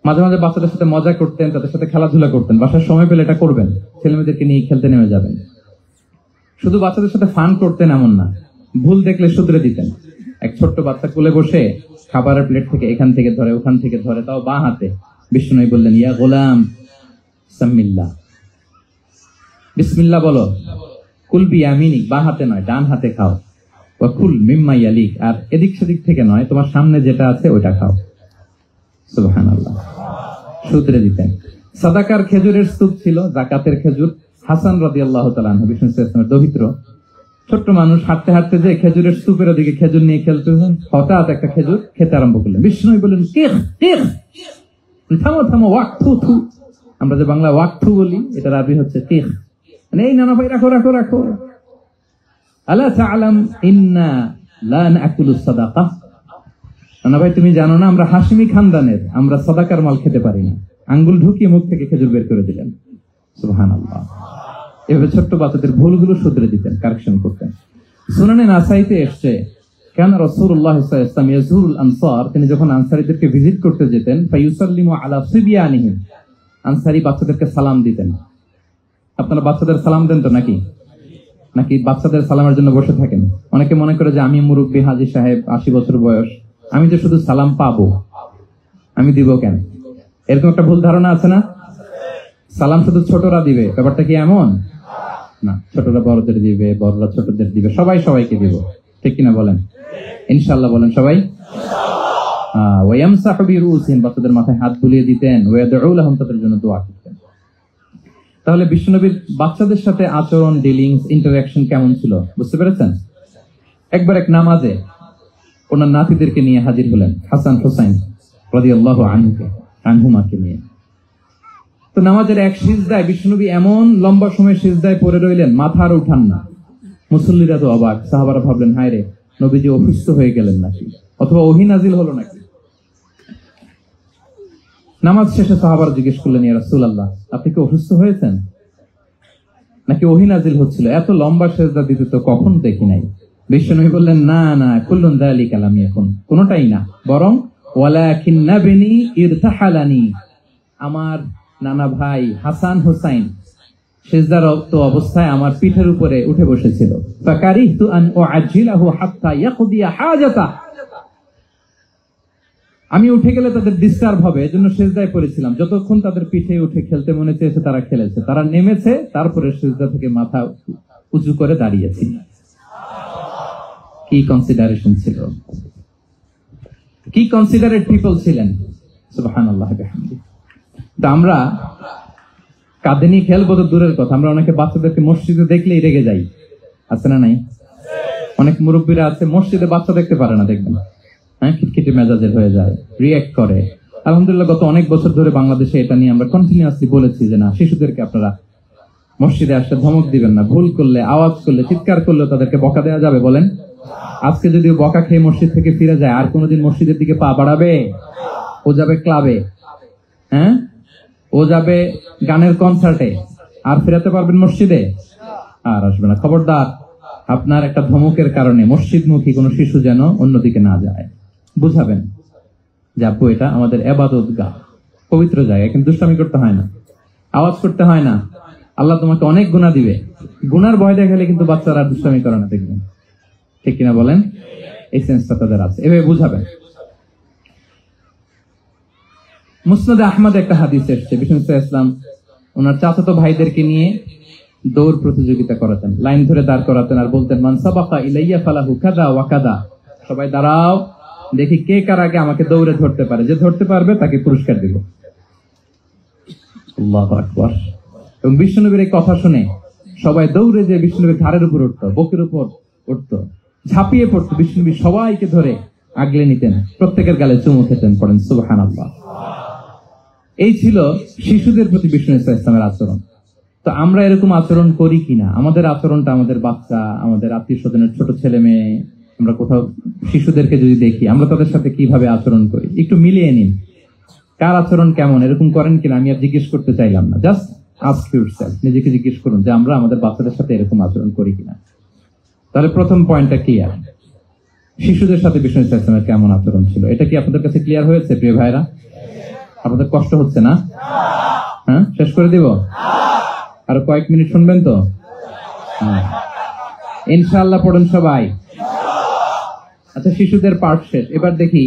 মাঝে মাঝে বাচ্চাদের সাথে মজা করতেন, তাদের সাথে খেলাধুলা করতেন। বাসার সময় পেলে এটা করবেন, ছেলেমেয়েদেরকে নিয়ে খেলতে নেমে যাবেন। শুধু বাচ্চাদের সাথে ফান করতেন এমন না, ভুল দেখলে শুধরে দিতেন। এক ছোট্ট বাচ্চা কোলে বসে খাবারের প্লেট থেকে এখান থেকে ধরে ওখান থেকে ধরে, তাও বাঁ হাতে। বিষ্ণু বললেন, ইয়া গোলাম সাম্মিল্লাহ, বিসমিল্লাহ বলো। কুল বিয়ামিনিক, বাঁ হাতে নয় ডান হাতে খাও। ওয়া কুল মিম্মা ইয়ালিক, আর এদিক সেদিক থেকে নয়, তোমার সামনে যেটা আছে ওইটা খাও। সুবহানাল্লাহ, শুধরে দিতেন। সাদাকার খেজুরের স্তূপ ছিল, যাকাতের খেজুর। হাসান রাদিয়াল্লাহু তাআলা আনহু, বিষ্ণু ইসলামের দৌহিত্র, ছোট্ট মানুষ, হাঁটতে হাঁটতে যে খেজুরের স্তূপের ওদিকে খেজুর নিয়ে খেলতেছেন, হঠাৎ একটা খেজুর খেতে আরম্ভ করলেন। বিষ্ণু বললেন, কেহ কেহ, থামো থামো, ওয়াক থু থু। আমরা যে বাংলা ওয়াক থু বলি, এটার আরবি হচ্ছে কেহ। মানে এই নানা ভাই রাখো রাখো রাখো। আলা তাআলাম ইন্না লা নাকুলুস সাদাকা, নানা ভাই তুমি জানো না আমরা হাশিমি খানদানের, আমরা সাদাকার মাল খেতে পারি না। আঙ্গুল ঢুকিয়ে মুখ থেকে খেজুর বের করে দিলেন। সুবহানাল্লাহ। এভাবে ছোট্ট বাচ্চাদের ভুলগুলো শুধরে দিতেন, কারেকশন করতেন। সুনানে নাসাইতে এসছে, কেন রাসূলুল্লাহ সাল্লাল্লাহু আলাইহি ওয়াসাল্লাম ইয়াজুরুল আনসার, তিনি যখন আনসারীদেরকে ভিজিট করতে যেতেন, ফায়ুসাল্লিমু আলা সিবিয়ানিহিম, আনসারী বাচ্চাদেরকে সালাম দিতেন। আপনারা বাচ্চাদের সালাম দেন তো নাকি? নাকি বাচ্চাদের সালামের জন্য বসে থাকেন? অনেকে মনে করে যে আমি মুরব্বী হাজী সাহেব, 80 বছর বয়স, আমি যে শুধু সালাম পাবো, আমি দিব কেন? এরকম একটা ভুল ধারণা আছে না? সালাম শুধু ছোটরা দিবে, ব্যাপারটা কি এমন না? ছোটরা বড়দের দিবে, বড়রা ছোটদের দিবে, সবাই সবাইকে দিব, ঠিক কিনা বলেন? ইনশাআল্লাহ বলেন সবাই। ওয়ায়ামসাহু বিরুসিহিম, বাচ্চাদের মাথায় হাত বুলিয়ে দিতেন। ওয়ায়াদউ লাহুম, তাদের জন্য দোয়া করতেন। তাহলে বিশ্বনবীর বাচ্চাদের সাথে আচরণ, ডিলিংস, ইন্টারঅ্যাকশন কেমন ছিল বুঝতে পেরেছেন? একবার এক নামাজে ওনার নাতিদেরকে নিয়ে হাজির হলেন, হাসান হুসাইন রাদিয়াল্লাহু আনহুমাকে নিয়ে। তো নামাজের এক সিজদায় বিশ্বনবী এমন লম্বা সময় সিজদায় পড়ে রইলেন, মাথা আর উঠান না। মুসল্লিরা তো অবাক, সাহাবারা ভাবলেন হায় রে, নবীজি অসুস্থ হয়ে গেলেন নাকি, অথবা ওহী নাজিল হলো নাকি। নামাজ শেষে সাহাবারা জিজ্ঞেস করলেন, ইয়া রাসূলুল্লাহ, আপনি কি অসুস্থ হয়েছেন নাকি ওহী নাজিল হচ্ছিল? এত লম্বা সিজদা দিতে তো কখন দেখি নাই। বিশ্বনবী বললেন, না না, কুল্লুন যালিকা লাম ইয়াকুন, কোনটাই না, বরং ওয়ালাকিন্না বিনি ইরতাহালানি, আমার নানা ভাই হাসান হুসাইন সিজদারত অবস্থায় আমার পিঠের উপরে উঠে বসেছিল। ফাকারিহতু আন উআজ্জিলাহু হাত্তা ইয়াকদিয়া হাজাতা, আমি উঠে গেলে তাদের ডিস্টার্ব হবে, এজন্য সিজদায় পড়েছিলাম। যতক্ষণ তাদের পিঠে উঠে খেলতে মনে চেয়েছে তারা খেলেছে, তারা নেমেছে, তারপরে সিজদা থেকে মাথা উঁচু করে দাঁড়িয়েছি। কি কনসিডারেশন ছিল, কি কনসিডারেট পিপল ছিলেন। সুবহানাল্লাহ বিহামদি। তো আমরা কাঁধে নিয়ে খেলবো তো দূরের কথা, আমরা অনেকে বাচ্চাদেরকে মসজিদে দেখলেই রেগে যাই, আছে না নাই? অনেক মুরব্বীরা আছে মসজিদে বাচ্চা দেখতে পারে না, দেখবেন হ্যাঁ, খিটখিটে মেজাজের হয়ে যায়, রিঅ্যাক্ট করে। আলহামদুলিল্লাহ গত অনেক বছর ধরে বাংলাদেশে এটা নিয়ে আমরা কন্টিনিউয়াসলি বলেছি যে না, শিশুদেরকে আপনারা মসজিদে আসলে ধমক দিবেন না, ভুল করলে, আওয়াজ করলে, চিৎকার করলেও তাদেরকে বকা দেওয়া যাবে, বলেন আজকে যদি বকা খেয়ে মসজিদ থেকে ফিরে যায় আর কোনোদিন মসজিদের দিকে পা বাড়াবে? ও যাবে ক্লাবে, হ্যাঁ, ও যাবে গানের কনসার্টে, আর ফেরাতে পারবেন মসজিদে? আর আসবে না। খবরদার, আপনার একটা ধমকের কারণে মসজিদমুখী কোনো শিশু যেন অন্যদিকে না যায়। বুঝাবেন যে আপু এটা আমাদের ইবাদতগাহ, পবিত্র জায়গা, কিন্তু দুষ্টামি করতে হয় না, আওয়াজ করতে হয় না, আল্লাহ তোমাকে অনেক গুনাহ দিবে। গুনার ভয় দেখালে কিন্তু বাচ্চারা দুষ্টামি করে না, দেখবেন। ঠিক কিনা বলেন? এই সেন্সটা তাদের আছে, এভাবে বুঝাবেন। মুসনাদে আহমদ একটা হাদিস এসেছে, বিষ্ণু ইসলাম ওনার চাচাতো ভাইদেরকে নিয়ে দৌড় প্রতিযোগিতা করাতেন, লাইন ধরে দাঁড় করাতেন আর বলতেন, মান সাবাকা ইলাইয়া ফালাহু কাদা ওয়া কাদা, সবাই দাঁড়াও, দেখি কে কার আগে আমাকে দৌড়ে ধরতে পারে, যে ধরতে পারবে তাকে পুরস্কার দিব। আল্লাহু আকবার। এবং বিষ্ণুনবীর এই কথা শুনে সবাই দৌড়ে যে বিষ্ণুনবীর ঘাড়ের উপর উঠতো, বুকের উপর উঠতো, ঝাঁপিয়ে পড়তো, বিষ্ণুনবী সবাইকে ধরে আগলে নিতেন, প্রত্যেকের গালে চুমু খেতেন। পড়েন সুবহানাল্লাহ। এই ছিল শিশুদের প্রতি বিষ্ণু ইসলামের আচরণ। তো আমরা এরকম আচরণ করি কিনা? আমাদের আচরণটা আমাদের বাচ্চা, আমাদের আত্মীয় স্বজনের ছোট ছেলে মেয়ে, আমরা কোথাও শিশুদেরকে যদি দেখি, আমরা তাদের সাথে কিভাবে আচরণ করি একটু মিলিয়ে নিন। কার আচরণ কেমন, এরকম করেন কিনা আমি আর জিজ্ঞেস করতে চাইলাম না, জাস্ট আস্ক ইউরসেলফ, নিজেকে জিজ্ঞেস করুন যে আমরা আমাদের বাচ্চাদের সাথে এরকম আচরণ করি কিনা। তাহলে প্রথম পয়েন্টটা ক্লিয়ার, শিশুদের সাথে বিষ্ণু ইসলামের কেমন আচরণ ছিল। এটা কি আপনাদের কাছে ক্লিয়ার হয়েছে প্রিয় ভাইরা? আপনাদের কষ্ট হচ্ছে না? হ্যাঁ, শেষ করে দিব? আরো কয়েক মিনিট শুনবেন তো? ইনশাআল্লাহ পড়ুন সবাই। আচ্ছা, শিশুদের পার্ট শেষ, এবার দেখি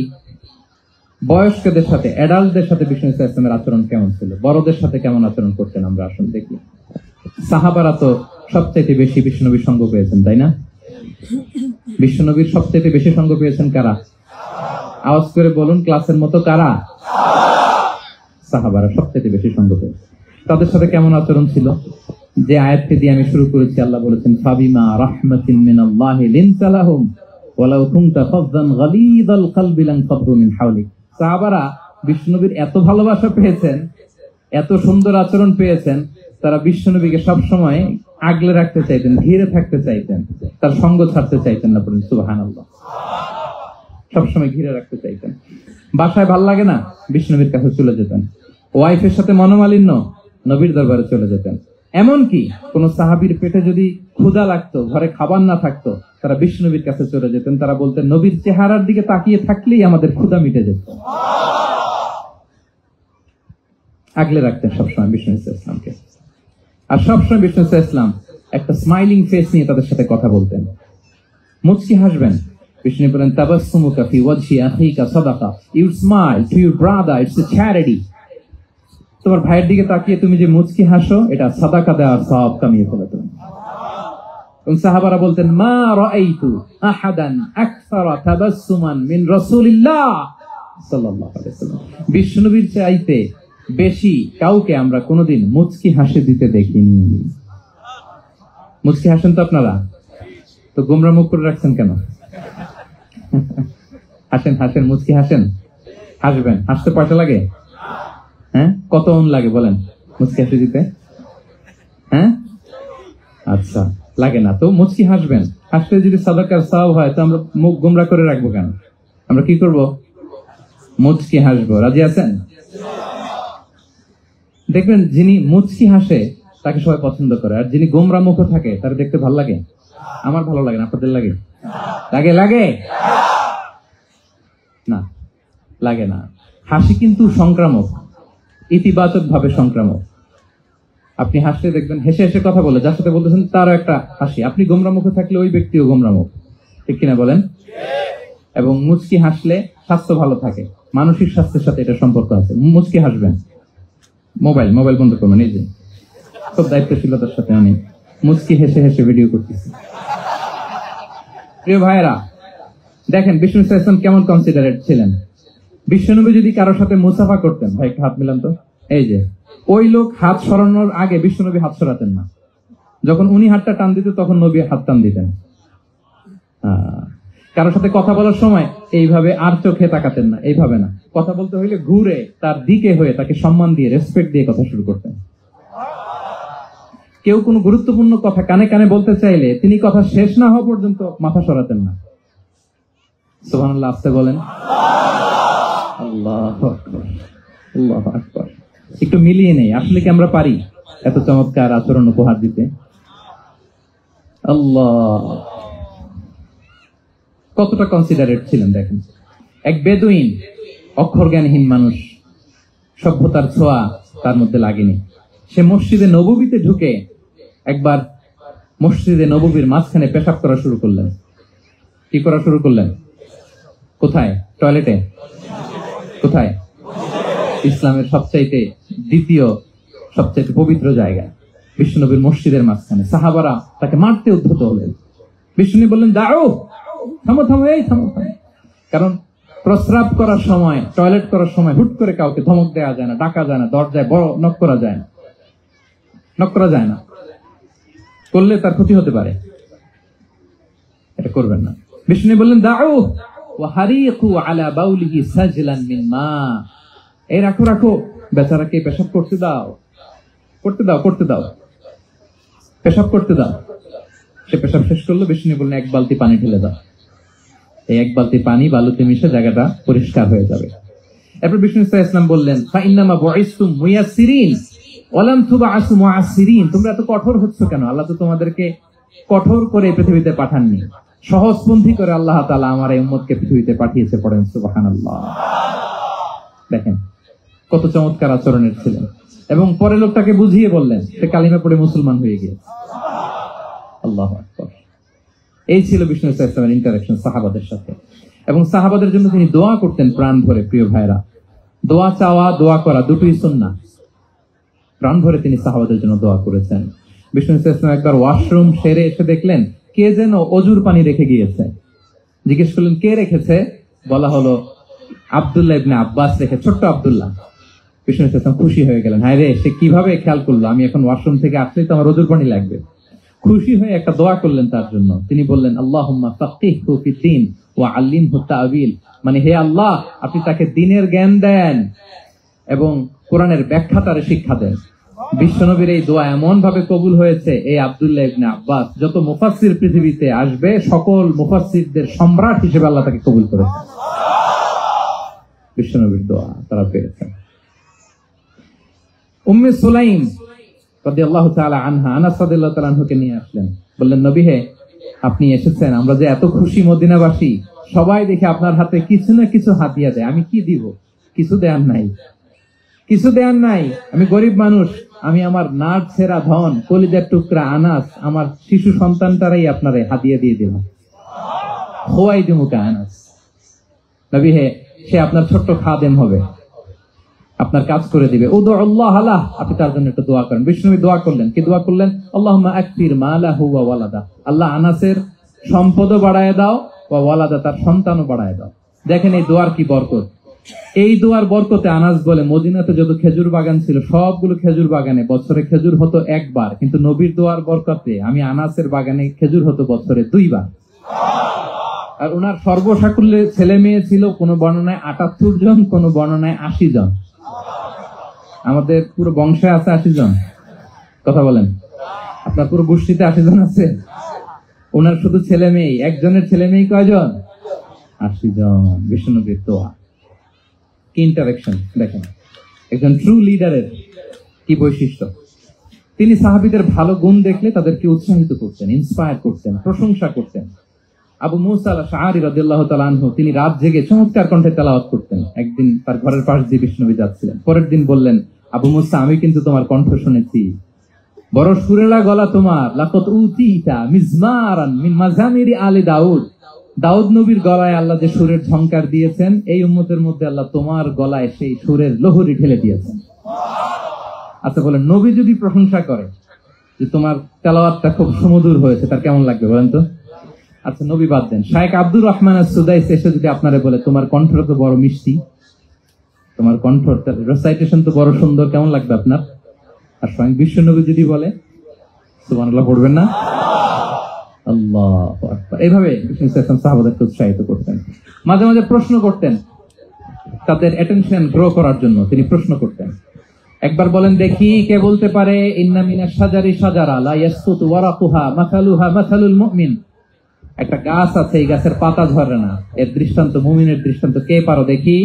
বয়স্কদের সাথে, অ্যাডাল্টদের সাথে বিষ্ণু ইসলামের আচরণ কেমন ছিল, বড়দের সাথে কেমন আচরণ করতেন আমরা আসুন দেখি। সাহাবারা তো সবচেয়ে বেশি বিষ্ণুনবীর সঙ্গ পেয়েছেন, তাই না? বিষ্ণুনবীর সবচেয়ে বেশি সঙ্গ পেয়েছেন কারা? আওয়াজ করে বলুন, ক্লাসের মতো কারা? সাহাবারা সবচেয়ে বেশি সঙ্গ পেয়েছেন। তাদের সাথে কেমন আচরণ ছিল? যে আয়াতটি দিয়ে আমি শুরু করেছি, আল্লাহ বলেছেন, ফাবিমা রাহমাতিন মিনাল্লাহি লিনতা লাহুম ওয়ালাউ কুনতা ফাযযান গালিযাল কলবি লানফাদ্দু মিন হাওলিক। সাহাবারা বিষ্ণুনবীর এত ভালোবাসা পেয়েছেন, এত সুন্দর আচরণ পেয়েছেন, তারা বিষ্ণুনবীকে সব সময় আগলে রাখতে চাইতেন, ঘিরে থাকতে চাইতেন, তার সঙ্গ ছাড়তে চাইতেন না। বলুন সুবহানাল্লাহ। সবসময় ঘিরে রাখতে চাইতেন। বাসায় ভাল লাগে না, বিষ্ণুনবীর কাছে চলে যেতেন। ওয়াইফের সাথে মনোমালিন্য, নবীর দরবারে চলে যেতেন। এমনকি কোন সাহাবীর পেটে যদি ক্ষুধা লাগতো, ঘরে খাবার না থাকতো, তারা বিষ্ণুনবীর কাছে চলে যেতেন। তারা বলতেন, নবীর চেহারার দিকে তাকিয়ে থাকলেই আমাদের ক্ষুধা মিটে যেত। আগলে রাখতেন সবসময় বিষ্ণু ইসলামকে। আর সবসময় বিষ্ণু ইসলাম একটা স্মাইলিং ফেস নিয়ে তাদের সাথে কথা বলতেন, মুচকি হাসবেন। বিষ্ণু বলেন, তাবাসসুমুকা ফি ওয়াজহি আখিকা সাদাকা, you smile to your brother, it's a charity. তোমার ভাইয়ের দিকে তাকিয়ে তুমি যে মুচকি হাসো, এটা সাদাকা দেওয়ার সওয়াব কামিয়ে ফেলে তুমি। এবং সাহাবারা বলতেন, মা রাআইতু আহাদান আকসারা তাবাসসুমান মিন রাসূলিল্লাহ সাল্লাল্লাহু আলাইহি ওয়াসাল্লাম। বিষ্ণুনবীর চাইতে বেশি কাউকে আমরা কোনোদিন মুচকি হাসি দিতে দেখিনি। মুচকি হাসেন তো আপনারা? তো গোমরা মুখ করে রাখছেন কেন? হাসেন, হাসেন, মুচকি হাসেন, হাসবেন। হাসতে পয়সা লাগে? হ্যাঁ, কত অন লাগে বলেন মুচকি হাসি দিতে? হ্যাঁ, আচ্ছা, লাগে না তো মুচকি হাসবেন। হাসতে যদি সাদাকার সওয়াব হয়, তো আমরা মুখ গোমরা করে রাখবো কেন? আমরা কি করব? মুচকি হাসবো। রাজি আছেন? দেখবেন, যিনি মুচকি হাসে তাকে সবাই পছন্দ করে, আর যিনি গোমরা মুখ থাকে তার দেখতে ভালো লাগে। আমার ভালো লাগে না, আপনাদের লাগে? লাগে? লাগে না, লাগে না। হাসি কিন্তু সংক্রামক, ইতিবাচক ভাবে সংক্রামক। আপনি হাসলে দেখবেন, হেসে হেসে কথা বলে যার সাথে বলতেছেন তারও একটা হাসি। আপনি গোমরা মুখে থাকলে ওই ব্যক্তিও গোমরা মুখ, ঠিক কিনা বলেন? এবং মুচকি হাসলে স্বাস্থ্য ভালো থাকে, মানসিক স্বাস্থ্যের সাথে এটা সম্পর্ক আছে। মুচকি হাসবেন। মোবাইল বন্ধ করবেন। এই যে খুব দায়িত্বশীলতার সাথে আমি মুচকি হেসে হেসে ভিডিও করতেছি। প্রিয় ভাইয়েরা, দেখেন বিষ্ণু ইসলাম কেমন কনসিডারেট ছিলেন। বিশ্বনবী যদি কারোর সাথে মুসাফা করতেন, ভাই একটা হাত মিলান তো, এই যে ওই লোক হাত সরানোর আগে বিশ্বনবী হাত সরাতেন না। যখন উনি হাতটা টান দিতেন, তখন নবী হাত টান দিতেন। কারোর সাথে কথা বলার সময় এইভাবে আর চোখে তাকাতেন না, এইভাবে না। কথা বলতে হইলে ঘুরে তার দিকে হয়ে তাকে সম্মান দিয়ে, রেসপেক্ট দিয়ে কথা শুরু করতেন। কেউ কোনো গুরুত্বপূর্ণ কথা কানে কানে বলতে চাইলে তিনি কথা শেষ না হওয়া পর্যন্ত মাথা সরাতেন না। সুবহানাল্লাহ, আস্তে বলেন। আল্লাহু আকবার, আল্লাহু আকবার। একটু মিলিয়ে নেই, আসলে কি আমরা পারি এত চমৎকার আচরণ উপহার দিতে? আল্লাহ, কতটা কনসিডারেট ছিলেন দেখেন। এক বেদুইন, অক্ষর জ্ঞানহীন মানুষ, সভ্যতার ছোঁয়া তার মধ্যে লাগেনি। সে মসজিদে নববীতে ঢুকে একবার মসজিদে নববীর মাঝখানে পেশাব করা শুরু করলেন। কি করা শুরু করলেন? কোথায়? টয়লেটে? কোথায়? ইসলামের সবচাইতে দ্বিতীয় সবচাইতে পবিত্র জায়গা বিশ্বনবীর মসজিদের মাঝখানে। সাহাবারা তাকে মারতে উদ্ধত হলেন। বিষ্ণু বললেন, দাঁড়ো, থামো থামো, এই থামো থামো। কারণ প্রস্রাব করার সময়, টয়লেট করার সময় হুট করে কাউকে ধমক দেওয়া যায় না, ডাকা যায় না, দরজায় বড় নক করা যায় না, নক করা যায় না, করলে তার ক্ষতি হতে পারে, এটা করবেন না। বিষ্ণু বললেন, দাও ওয়া হারিকু আলা বাউলিহি সাজলান মিন মা। এই রাখো রাখো, বেচারাকে পেশাব করতে দাও, করতে দাও, করতে দাও, পেশাব করতে দাও। সে পেশাব শেষ করলো। বিষ্ণু বললেন, এক বালতি পানি ঢেলে দাও। এই এক বালতি পানি বালুতে মিশে জায়গাটা পরিষ্কার হয়ে যাবে। এরপর বিষ্ণু সাল্লাল্লাহু আলাইহি ওয়াসাল্লাম বললেন, ফাইন্নামা বুইসতুম মুয়াসসিরিন ওয়া লাম তুবআসু মুআসসিরিন। তোমরা এত কঠোর হচ্ছ কেন? আল্লাহ তো তোমাদেরকে কঠোর করে পৃথিবীতে পাঠাননি, সহজপন্থী করে আল্লাহ তাআলা আমার এই উম্মতকে পৃথিবীতে পাঠিয়েছে। পড়েন সুবহানাল্লাহ। দেখেন কত চমৎকার আচরণের ছিলেন। এবং পরে লোকটাকে বুঝিয়ে বললেন, সে কালিমা পড়ে মুসলমান হয়ে গিয়েছে। আল্লাহু আকবার। এই ছিল বিষ্ণু সাল্লাল্লাহু আলাইহি ওয়াসাল্লামের ইন্টারঅ্যাকশন সাহাবাদের সাথে। এবং সাহাবাদের জন্য তিনি দোয়া করতেন প্রাণ ভরে। প্রিয় ভাইরা, দোয়া চাওয়া, দোয়া করা দুটোই সুন্নাহ। প্রাণ ভরে তিনি সাহাবাদের জন্য দোয়া করেছেন। বিষ্ণু সাল্লাল্লাহু আলাইহি ওয়াসাল্লাম একবার ওয়াশরুম সেরে এসে দেখলেন কে যেন অজুর পানি রেখে গিয়েছে। জিজ্ঞেস করলেন, কে রেখেছে? বলা হলো, আব্দুল্লাহ ইবনে আব্বাস রেখে, ছোট্ট আব্দুল্লাহ। বিষ্ণু সাল্লাল্লাহু আলাইহি ওয়াসাল্লাম খুশি হয়ে গেলেন, হায় রে, সে কিভাবে খেয়াল করলো আমি এখন ওয়াশরুম থেকে আসলেই তো আমার অজুর পানি লাগবে। খুশি হয়ে একটা দোয়া করলেন তার জন্য। তিনি বললেন, আল্লাহুম্মা ফাক্কিহহু ফিদ্দীন ওয়া আল্লিমহু তা'ওয়িল। মানে হে আল্লাহ, আপনি তাকে দ্বীনের জ্ঞান দেন এবং কোরআনের ব্যাখ্যা তার শিক্ষা দেন। বিশ্বনবীর এই দোয়া এমন ভাবে কবুল হয়েছে, এই আব্দুল্লাহ ইবনে আব্বাস যত মুফাসসির পৃথিবীতে আসবে সকল মুফাসসিরদের সম্রাট হিসেবে আল্লাহ তাকে কবুল করেছেন। বিশ্বনবীর দোয়া তারা পেয়েছেন। উম্মে সুলাইম রাদিয়াল্লাহু তাআলা আনহা, আনাস রাদিয়াল্লাহু তাআলা আনহুকে নিয়ে আসলেন। বললেন, নবী হে, আপনি এসেছেন, আমরা যে এত খুশি মদিনাবাসী, সবাই দেখে আপনার হাতে কিছু না কিছু হাদিয়া দেয়, আমি কি দিব? কিছু দেয়ার নাই, কিছু দেয়ার নাই। আমি গরিব মানুষ, আমি আমার নাট ছেঁড়া ধন, কলিজার টুকরা আনাস, আমার শিশু সন্তানটারাই আপনারে হাদিয়া দিয়ে দিলাম। খোয়াই দিমুকা আনাস। নবী হে, সে আপনার ছোট্ট খাদেম হবে, আপনার কাজ করে দিবে। উদুল্লাহ আলাহ, আপনি তার জন্য একটু দোয়া করেন। বিষ্ণু দোয়া করলেন, কি দোয়া করলেন? আল্লাহুম্মা আকফির মালাহু ওয়া ওয়ালাদা। আল্লাহ আনাসের সম্পদও বাড়ায় দাও, ওয়া ওয়ালাদা, তার সন্তানও বাড়ায় দাও। দেখেন এই দোয়ার কি বরকত। এই দোয়ার বরকতে আনাস বলে, মদিনাতে যত খেজুর বাগান ছিল সবগুলো খেজুর বাগানে বছরে খেজুর হতো একবার, কিন্তু নবীর দোয়ার বরকতে আমি আনাসের বাগানে খেজুর হতো বছরে 2 বার। আর ওনার সর্বসাকুল্যে ছেলে মেয়ে ছিল, কোন বর্ণনায় 78 জন, কোন বর্ণনায় 80 জন। আমাদের পুরো বংশে আছে 80 জন। কথা বলেন, আপনার পুরো গোষ্ঠীতে 80 জন আছে? ওনার শুধু ছেলে মেয়ে, একজনের ছেলে মেয়ে কয়জন? 80 জন। বিষ্ণুনবীর দোয়া কি ইন্টারেকশন দেখেন, একজন ট্রু লিডারের কি বৈশিষ্ট্য। তিনি সাহাবীদের ভালো গুণ দেখলে তাদেরকে উৎসাহিত করতেন, ইন্সপায়ার করতেন, প্রশংসা করতেন। আবু মুসা আল-আশআরী রাদিয়াল্লাহু তাআলা আনহু, তিনি রাত জেগে চমৎকার কণ্ঠে তেলাওয়াত করতেন। একদিন তার ঘরের পাশ দিয়ে বিষ্ণুনবী যাচ্ছিলেন। পরের দিন বললেন, আবু মুসা, আমি কিন্তু তোমার কণ্ঠ শুনেছি, বড় সুরেলা গলা তোমার। লাকাদ উতিতা মিজমারান মিন মাজামিরি আলি দাউদ। দাউদ নবীর গলায় আল্লাহ যে সুরের ঝংকার দিয়েছেন, এই উম্মতের মধ্যে আল্লাহ তোমার গলায় সেই সুরের লহরী ঢেলে দিয়েছেন। আচ্ছা বলেন, নবী যদি প্রশংসা করে যে তোমার তেলাওয়াতটা খুব সুমধুর হয়েছে, তার কেমন লাগবে বলেন তো? আচ্ছা নবী বাদ দেন, শায়েখ আব্দুর রহমান আস-সুদাইস এসে যদি আপনারে বলে, তোমার কণ্ঠটা তো বড় মিষ্টি, তোমার কণ্ঠ রেসাইটেশন তো বড় সুন্দর, কেমন লাগবে আপনার? আর স্বয়ং বিশ্ব নবী যদি বলে, সুবহানাল্লাহ পড়বেন না? আল্লাহু আকবার। এইভাবে বিষ্ণু সাহাবাদেরকে উৎসাহিত করতেন। মাঝে মাঝে প্রশ্ন করতেন, তাদের অ্যাটেনশন গ্রো করার জন্য তিনি প্রশ্ন করতেন। একবার বলেন দেখি, কে বলতে পারে ইন্না মিনাশ শাজারি শাজারা লা ইয়াসকুতু ওয়ারাকুহা মাসালুহা মাসালুল মুমিন? একটা গাছ আছে, এই গাছের পাতা ঝরে না, এর দৃষ্টান্ত মুমিনের দৃষ্টান্ত। কে পারো দেখি?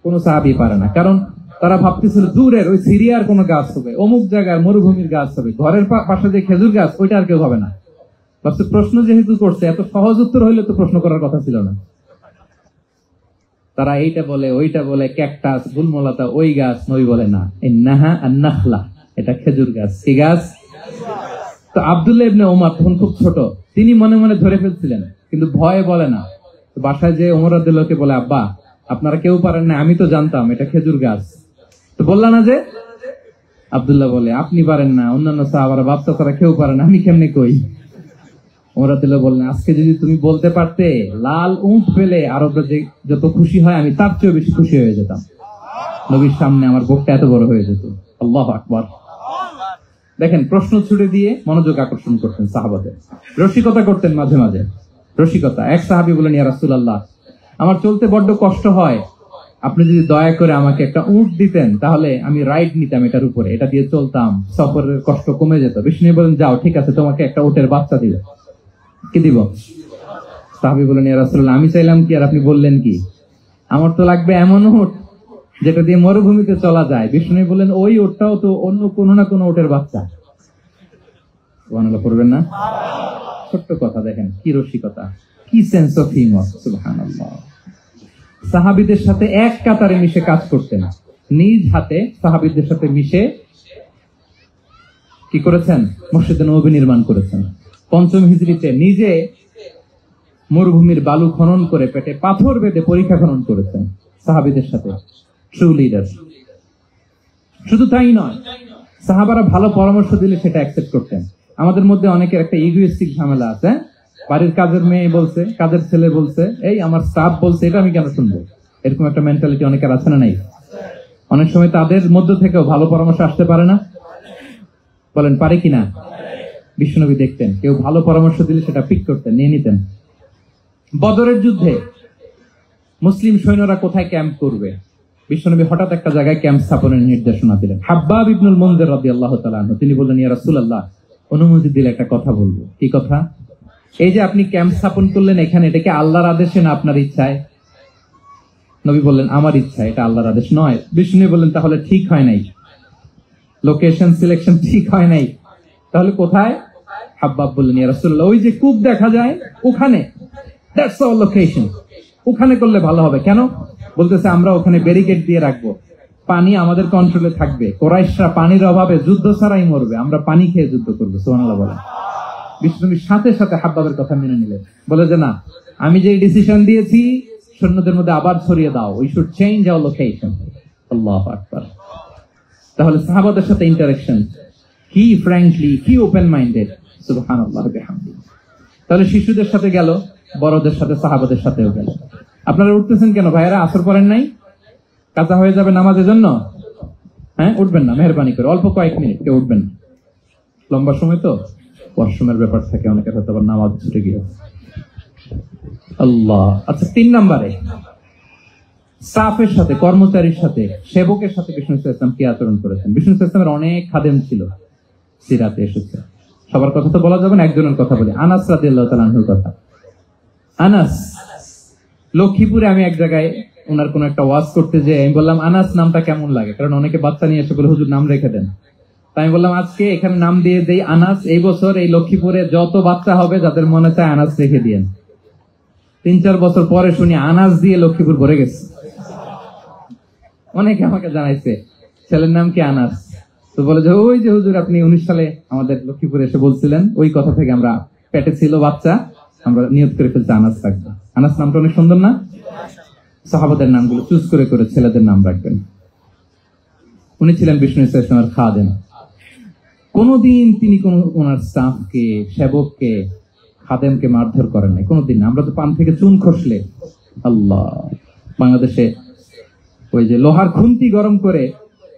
কোন সাহাবী পারে না, কারণ তারা ভাবতেছিল দূরের ওই সিরিয়ার কোন গাছ হবে, অমুক জায়গার মরুভূমির গাছ হবে, ঘরের পাশে যে খেজুর গাছ ওইটা আর কেউ হবে না। ভাবছে প্রশ্ন যেহেতু করছে, এত সহজ উত্তর হইলে তো প্রশ্ন করার কথা ছিল না। তারা এইটা বলে ওইটা বলে, ক্যাকটাস গুলমলতা ওই গাছ, নই বলে না, ইন্নাহা আন-নাখলা, এটা খেজুর গাছ। কি গাছ? তো আব্দুল্লাহ ইবনে ওমর তখন খুব ছোট, তিনি মনে মনে ধরে ফেলছিলেন, কিন্তু ভয়ে বলে না। তো বাসায় যে ওমর রাদিয়াল্লাহু বলে, আব্বা আপনারা কেউ পারেন না, আমি তো জানতাম এটা খেজুর গাছ, তো বললা না যে? আব্দুল্লাহ বলে, আপনি পারেন না, অন্যান্য সাহাবারা বাচ্চা তারা কেউ পারে না, আমি কেমনে কই? ওমর রাদিয়াল্লাহু বললেন, আজকে যদি তুমি বলতে পারতে লাল উট পেলে আরবরা যে যত খুশি হয়, আমি তার চেয়েও বেশি খুশি হয়ে যেতাম। নবীর সামনে আমার বুকটা এত বড় হয়ে যেত। আল্লাহু আকবার। দেখেন, প্রশ্ন ছুড়ে দিয়ে মনোযোগ আকর্ষণ করতেন সাহাবাদের, রসিকতা করতেন মাঝে মাঝে। রসিকতা, এক সাহাবী বলেন, ইয়া রাসূলুল্লাহ, আমার চলতে বড্ড কষ্ট হয়, আপনি যদি দয়া করে আমাকে একটা উট দিতেন, তাহলে আমি রাইড নিতাম এটার উপরে, এটা দিয়ে চলতাম, সফরের কষ্ট কমে যেত। বিষ্ণু বলেন, যাও ঠিক আছে, তোমাকে একটা উটের বাচ্চা দিবে। কি দিব? সাহাবী বলেন, ইয়া রাসূলুল্লাহ, আমি চাইলাম কি আর আপনি বললেন কি? আমার তো লাগবে এমন উট যেটা দিয়ে মরুভূমিতে চলা যায়। বিষ্ণু বলেন, ওই উটটাও তো অন্য কোনো না কোনো উটের বাচ্চা। সুবহানাল্লাহ পড়বেন না? ছোট্ট কথা, দেখেন কি রসিকতা, কি সেন্স অফ হিউমার। সুবহানাল্লাহ। সাহাবীদের সাথে এক কাতারে মিশে কাজ করতেন, নিজ হাতে সাহাবীদের সাথে মিশে কি করেছেন? মসজিদে নববী নির্মাণ করেছেন। ৫ম হিজরিতে নিজে মরুভূমির বালু খনন করে পেটে পাথর বেঁধে পরীক্ষা খনন করেছেন সাহাবীদের সাথে। True leader. শুধু তাই নয়, সাহাবারা ভালো পরামর্শ দিলে সেটা অ্যাকসেপ্ট করতেন। আমাদের মধ্যে অনেকের একটা ইগোইস্টিক ঝামেলা আছে, বাড়ির কাজের মেয়ে বলছে, কাজের ছেলে বলছে, এই আমার স্টাফ বলছে, এটা আমি কেন শুনবো? এরকম একটা মেন্টালিটি অনেকের আছে না নাই? অনেক সময় তাদের মধ্য থেকেও ভালো পরামর্শ আসতে পারে না? বলেন পারে কিনা? বিশ্বনবী দেখতেন, কেউ ভালো পরামর্শ দিলে সেটা পিক করতেন, নিয়ে নিতেন। বদরের যুদ্ধে মুসলিম সৈন্যরা কোথায় ক্যাম্প করবে, বিশ্বনবী হঠাৎ একটা জায়গায় ক্যাম্প স্থাপনের নির্দেশনা দিলেন। হাব্বাব ইবনুল মুনজির রাদিয়াল্লাহু তাআলা আনহু, তিনি বললেন, ইয়া রাসূলুল্লাহ, অনুমতি দিলে একটা কথা বলবো। কি কথা? এই যে আপনি ক্যাম্প স্থাপন করলেন এখানে, এটা কি আল্লাহর আদেশে না আপনার ইচ্ছায়? নবী বললেন, আমার ইচ্ছা, এটা আল্লাহর আদেশ নয়। বিষ্ণু বললেন, তাহলে ঠিক হয় নাই, লোকেশন সিলেকশন ঠিক হয় নাই, তাহলে কোথায়? হাব্বাব বললেন, ইয়া রাসূলুল্লাহ, ওই যে কূপ দেখা যায় ওখানে, দ্যাটস আওয়ার লোকেশন, ওখানে করলে ভালো হবে। কেন? বলতেছে, আমরা ওখানে ব্যারিকেড দিয়ে রাখবো, পানি আমাদের কন্ট্রোলে থাকবে, কুরাইশরা পানির অভাবে যুদ্ধ ছাড়াই মরবে, আমরা পানি খেয়ে যুদ্ধ করবো। সুবহানাল্লাহ বলেন। বিষ্ণুবীর সাথে সাথে হাব্বাবের কথা মেনে নিলেন, বলে যে না, আমি যে ডিসিশন দিয়েছি সৈন্যদের মধ্যে আবার ছড়িয়ে দাও, we should change our location. আল্লাহু আকবার। তাহলে সাহাবাদের সাথে ইন্টারেকশন কি ফ্র্যাঙ্কলি, কি ওপেন মাইন্ডেড। সুবহানাল্লাহ বিহামদিহি। তাহলে শিশুদের সাথে গেল, বড়দের সাথে, সাহাবাদের সাথেও গেল। আপনারা উঠতেছেন কেন ভাইয়েরা? আসর করেন নাই? কাজা হয়ে যাবে নামাজের জন্য? হ্যাঁ, উঠবেন না মেহরবানি করে, অল্প কয়েক মিনিট, কেউ উঠবেন না, লম্বা সময় তো ওয়াশরুমের ব্যাপার থাকে, অনেকের হয়তো আবার নামাজ ছুটে গিয়ে। আল্লাহ। আচ্ছা, ৩ নম্বরে স্টাফের সাথে, কর্মচারীর সাথে, সেবকের সাথে বিষ্ণু ইসলাম কি আচরণ করেছেন? বিষ্ণু ইসলামের অনেক খাদেম ছিল, সিরাতে এসেছে। সবার কথা তো বলা যাবে না, একজনের কথা বলি, আনাস রাদিয়াল্লাহু তাআলা আনহুর কথা। আনাস, লক্ষ্মীপুরে আমি এক জায়গায় ওনার কোন একটা ওয়াজ করতে যে আমি বললাম, আনাস নামটা কেমন লাগে? কারণ অনেকে বাচ্চা নিয়ে এসে বলে, হুজুর নাম রেখে দেন। তাই আমি বললাম, আজকে এখানে নাম দিয়ে দেই আনাস। এই বছর এই লক্ষ্মীপুরে যত বাচ্চা হবে, যাদের মনে চায় আনাস রেখে দিয়েন। ৩-৪ বছর পরে শুনি আনাস দিয়ে লক্ষ্মীপুর ভরে গেছে। অনেকে আমাকে জানাইছে ছেলের নাম কি আনাস, তো বলে যে ওই যে হুজুর আপনি 19 সালে আমাদের লক্ষ্মীপুরে এসে বলছিলেন, ওই কথা থেকে আমরা, পেটে ছিল বাচ্চা, আমরা নিয়ত করে ফেলছি আনাস রাখবো। আনাস নামটা অনেক সুন্দর না? সাহাবাদের নামগুলো চুজ করে করে ছেলেদের নাম রাখবেন। উনি ছিলেন বিষ্ণু ইসলামের খাদেম। কোনদিন তিনি কোন ওনার স্টাফকে, সেবককে, খাদেমকে মারধর করেন নাই, কোনদিন না। আমরা তো পান থেকে চুন খসলে, আল্লাহ, বাংলাদেশে ওই যে লোহার খুন্তি গরম করে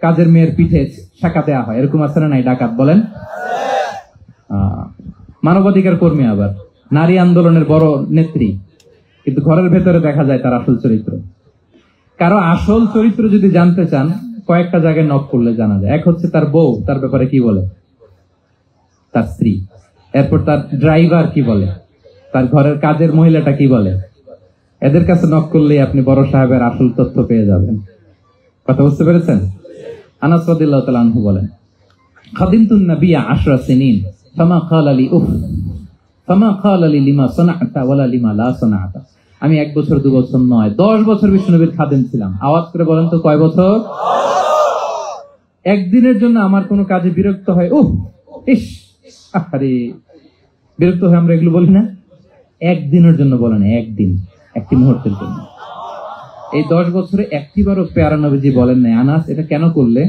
কাজের মেয়ের পিঠে শাঁকা দেওয়া হয়, এরকম আছে না নাই? ডাকাত বলেন। মানবাধিকার কর্মী, আবার নারী আন্দোলনের বড় নেত্রী, কিন্তু ঘরের ভেতরে দেখা যায় তার আসল চরিত্র। কারো আসল চরিত্র যদি জানতে চান, কয়েকটা জায়গায় নক করলে জানা যায়। এক হচ্ছে তার বউ, তার ব্যাপারে কি বলে, তার স্ত্রী। এরপর তার ড্রাইভার কি বলে, তার ঘরের কাজের মহিলাটা কি বলে। এদের কাছে নক করলেই আপনি বড় সাহেবের আসল তথ্য পেয়ে যাবেন। কথা বুঝতে পেরেছেন? আনাস রাদিয়াল্লাহু তাআলা আনহু বলেন, খাদিমতুন নবিয়্য 10 সিনিন ফামা ক্বালা লি উফ ফামা ক্বালা লি লিমা সানা'তা ওয়ালা লিমা লা সানা'তা। আমি 1 বছর 2 বছর নয়, 10 বছর বিশ্বনবীর খাদেম ছিলাম। আওয়াজ করে বলেন তো কয় বছর? একদিনের জন্য আমার কোনো কাজে বিরক্ত হয়, উফ ইস আরে, বিরক্ত হয় আমরা এগুলো বলি না? একদিনের জন্য বলেন, একদিন, একটি মুহূর্তের জন্য। এই 10 বছরে একটিবারও পেয়ারা নবীজি বলেন নাই, আনাস এটা কেন করলে?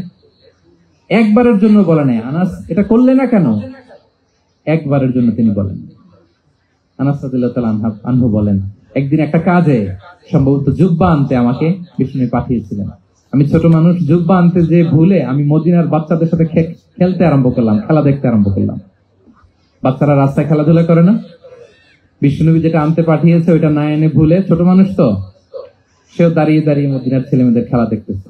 একবারের জন্য বলে নাই, আনাস এটা করলে না কেন? একবারের জন্য তিনি বলেন। আনাস রাদিয়াল্লাহু তাআলা আনহু বলেন, একদিন একটা কাজে সম্ভবত জুব্বা আনতে আমাকে বিষ্ণু পাঠিয়েছিলেন। আমি ছোট মানুষ, জুব্বা আনতে যে ভুলে আমি মদিনার বাচ্চাদের সাথে খেলতে আরম্ভ করলাম, খেলা দেখতে আরম্ভ করলাম। বাচ্চারা রাস্তায় খেলাধুলা করে না? বিষ্ণুনবী যেটা আনতে পাঠিয়েছে ওইটা না এনে ভুলে, ছোট মানুষ তো, সেও দাঁড়িয়ে দাঁড়িয়ে মদিনার ছেলে মেয়েদের খেলা দেখতেছে।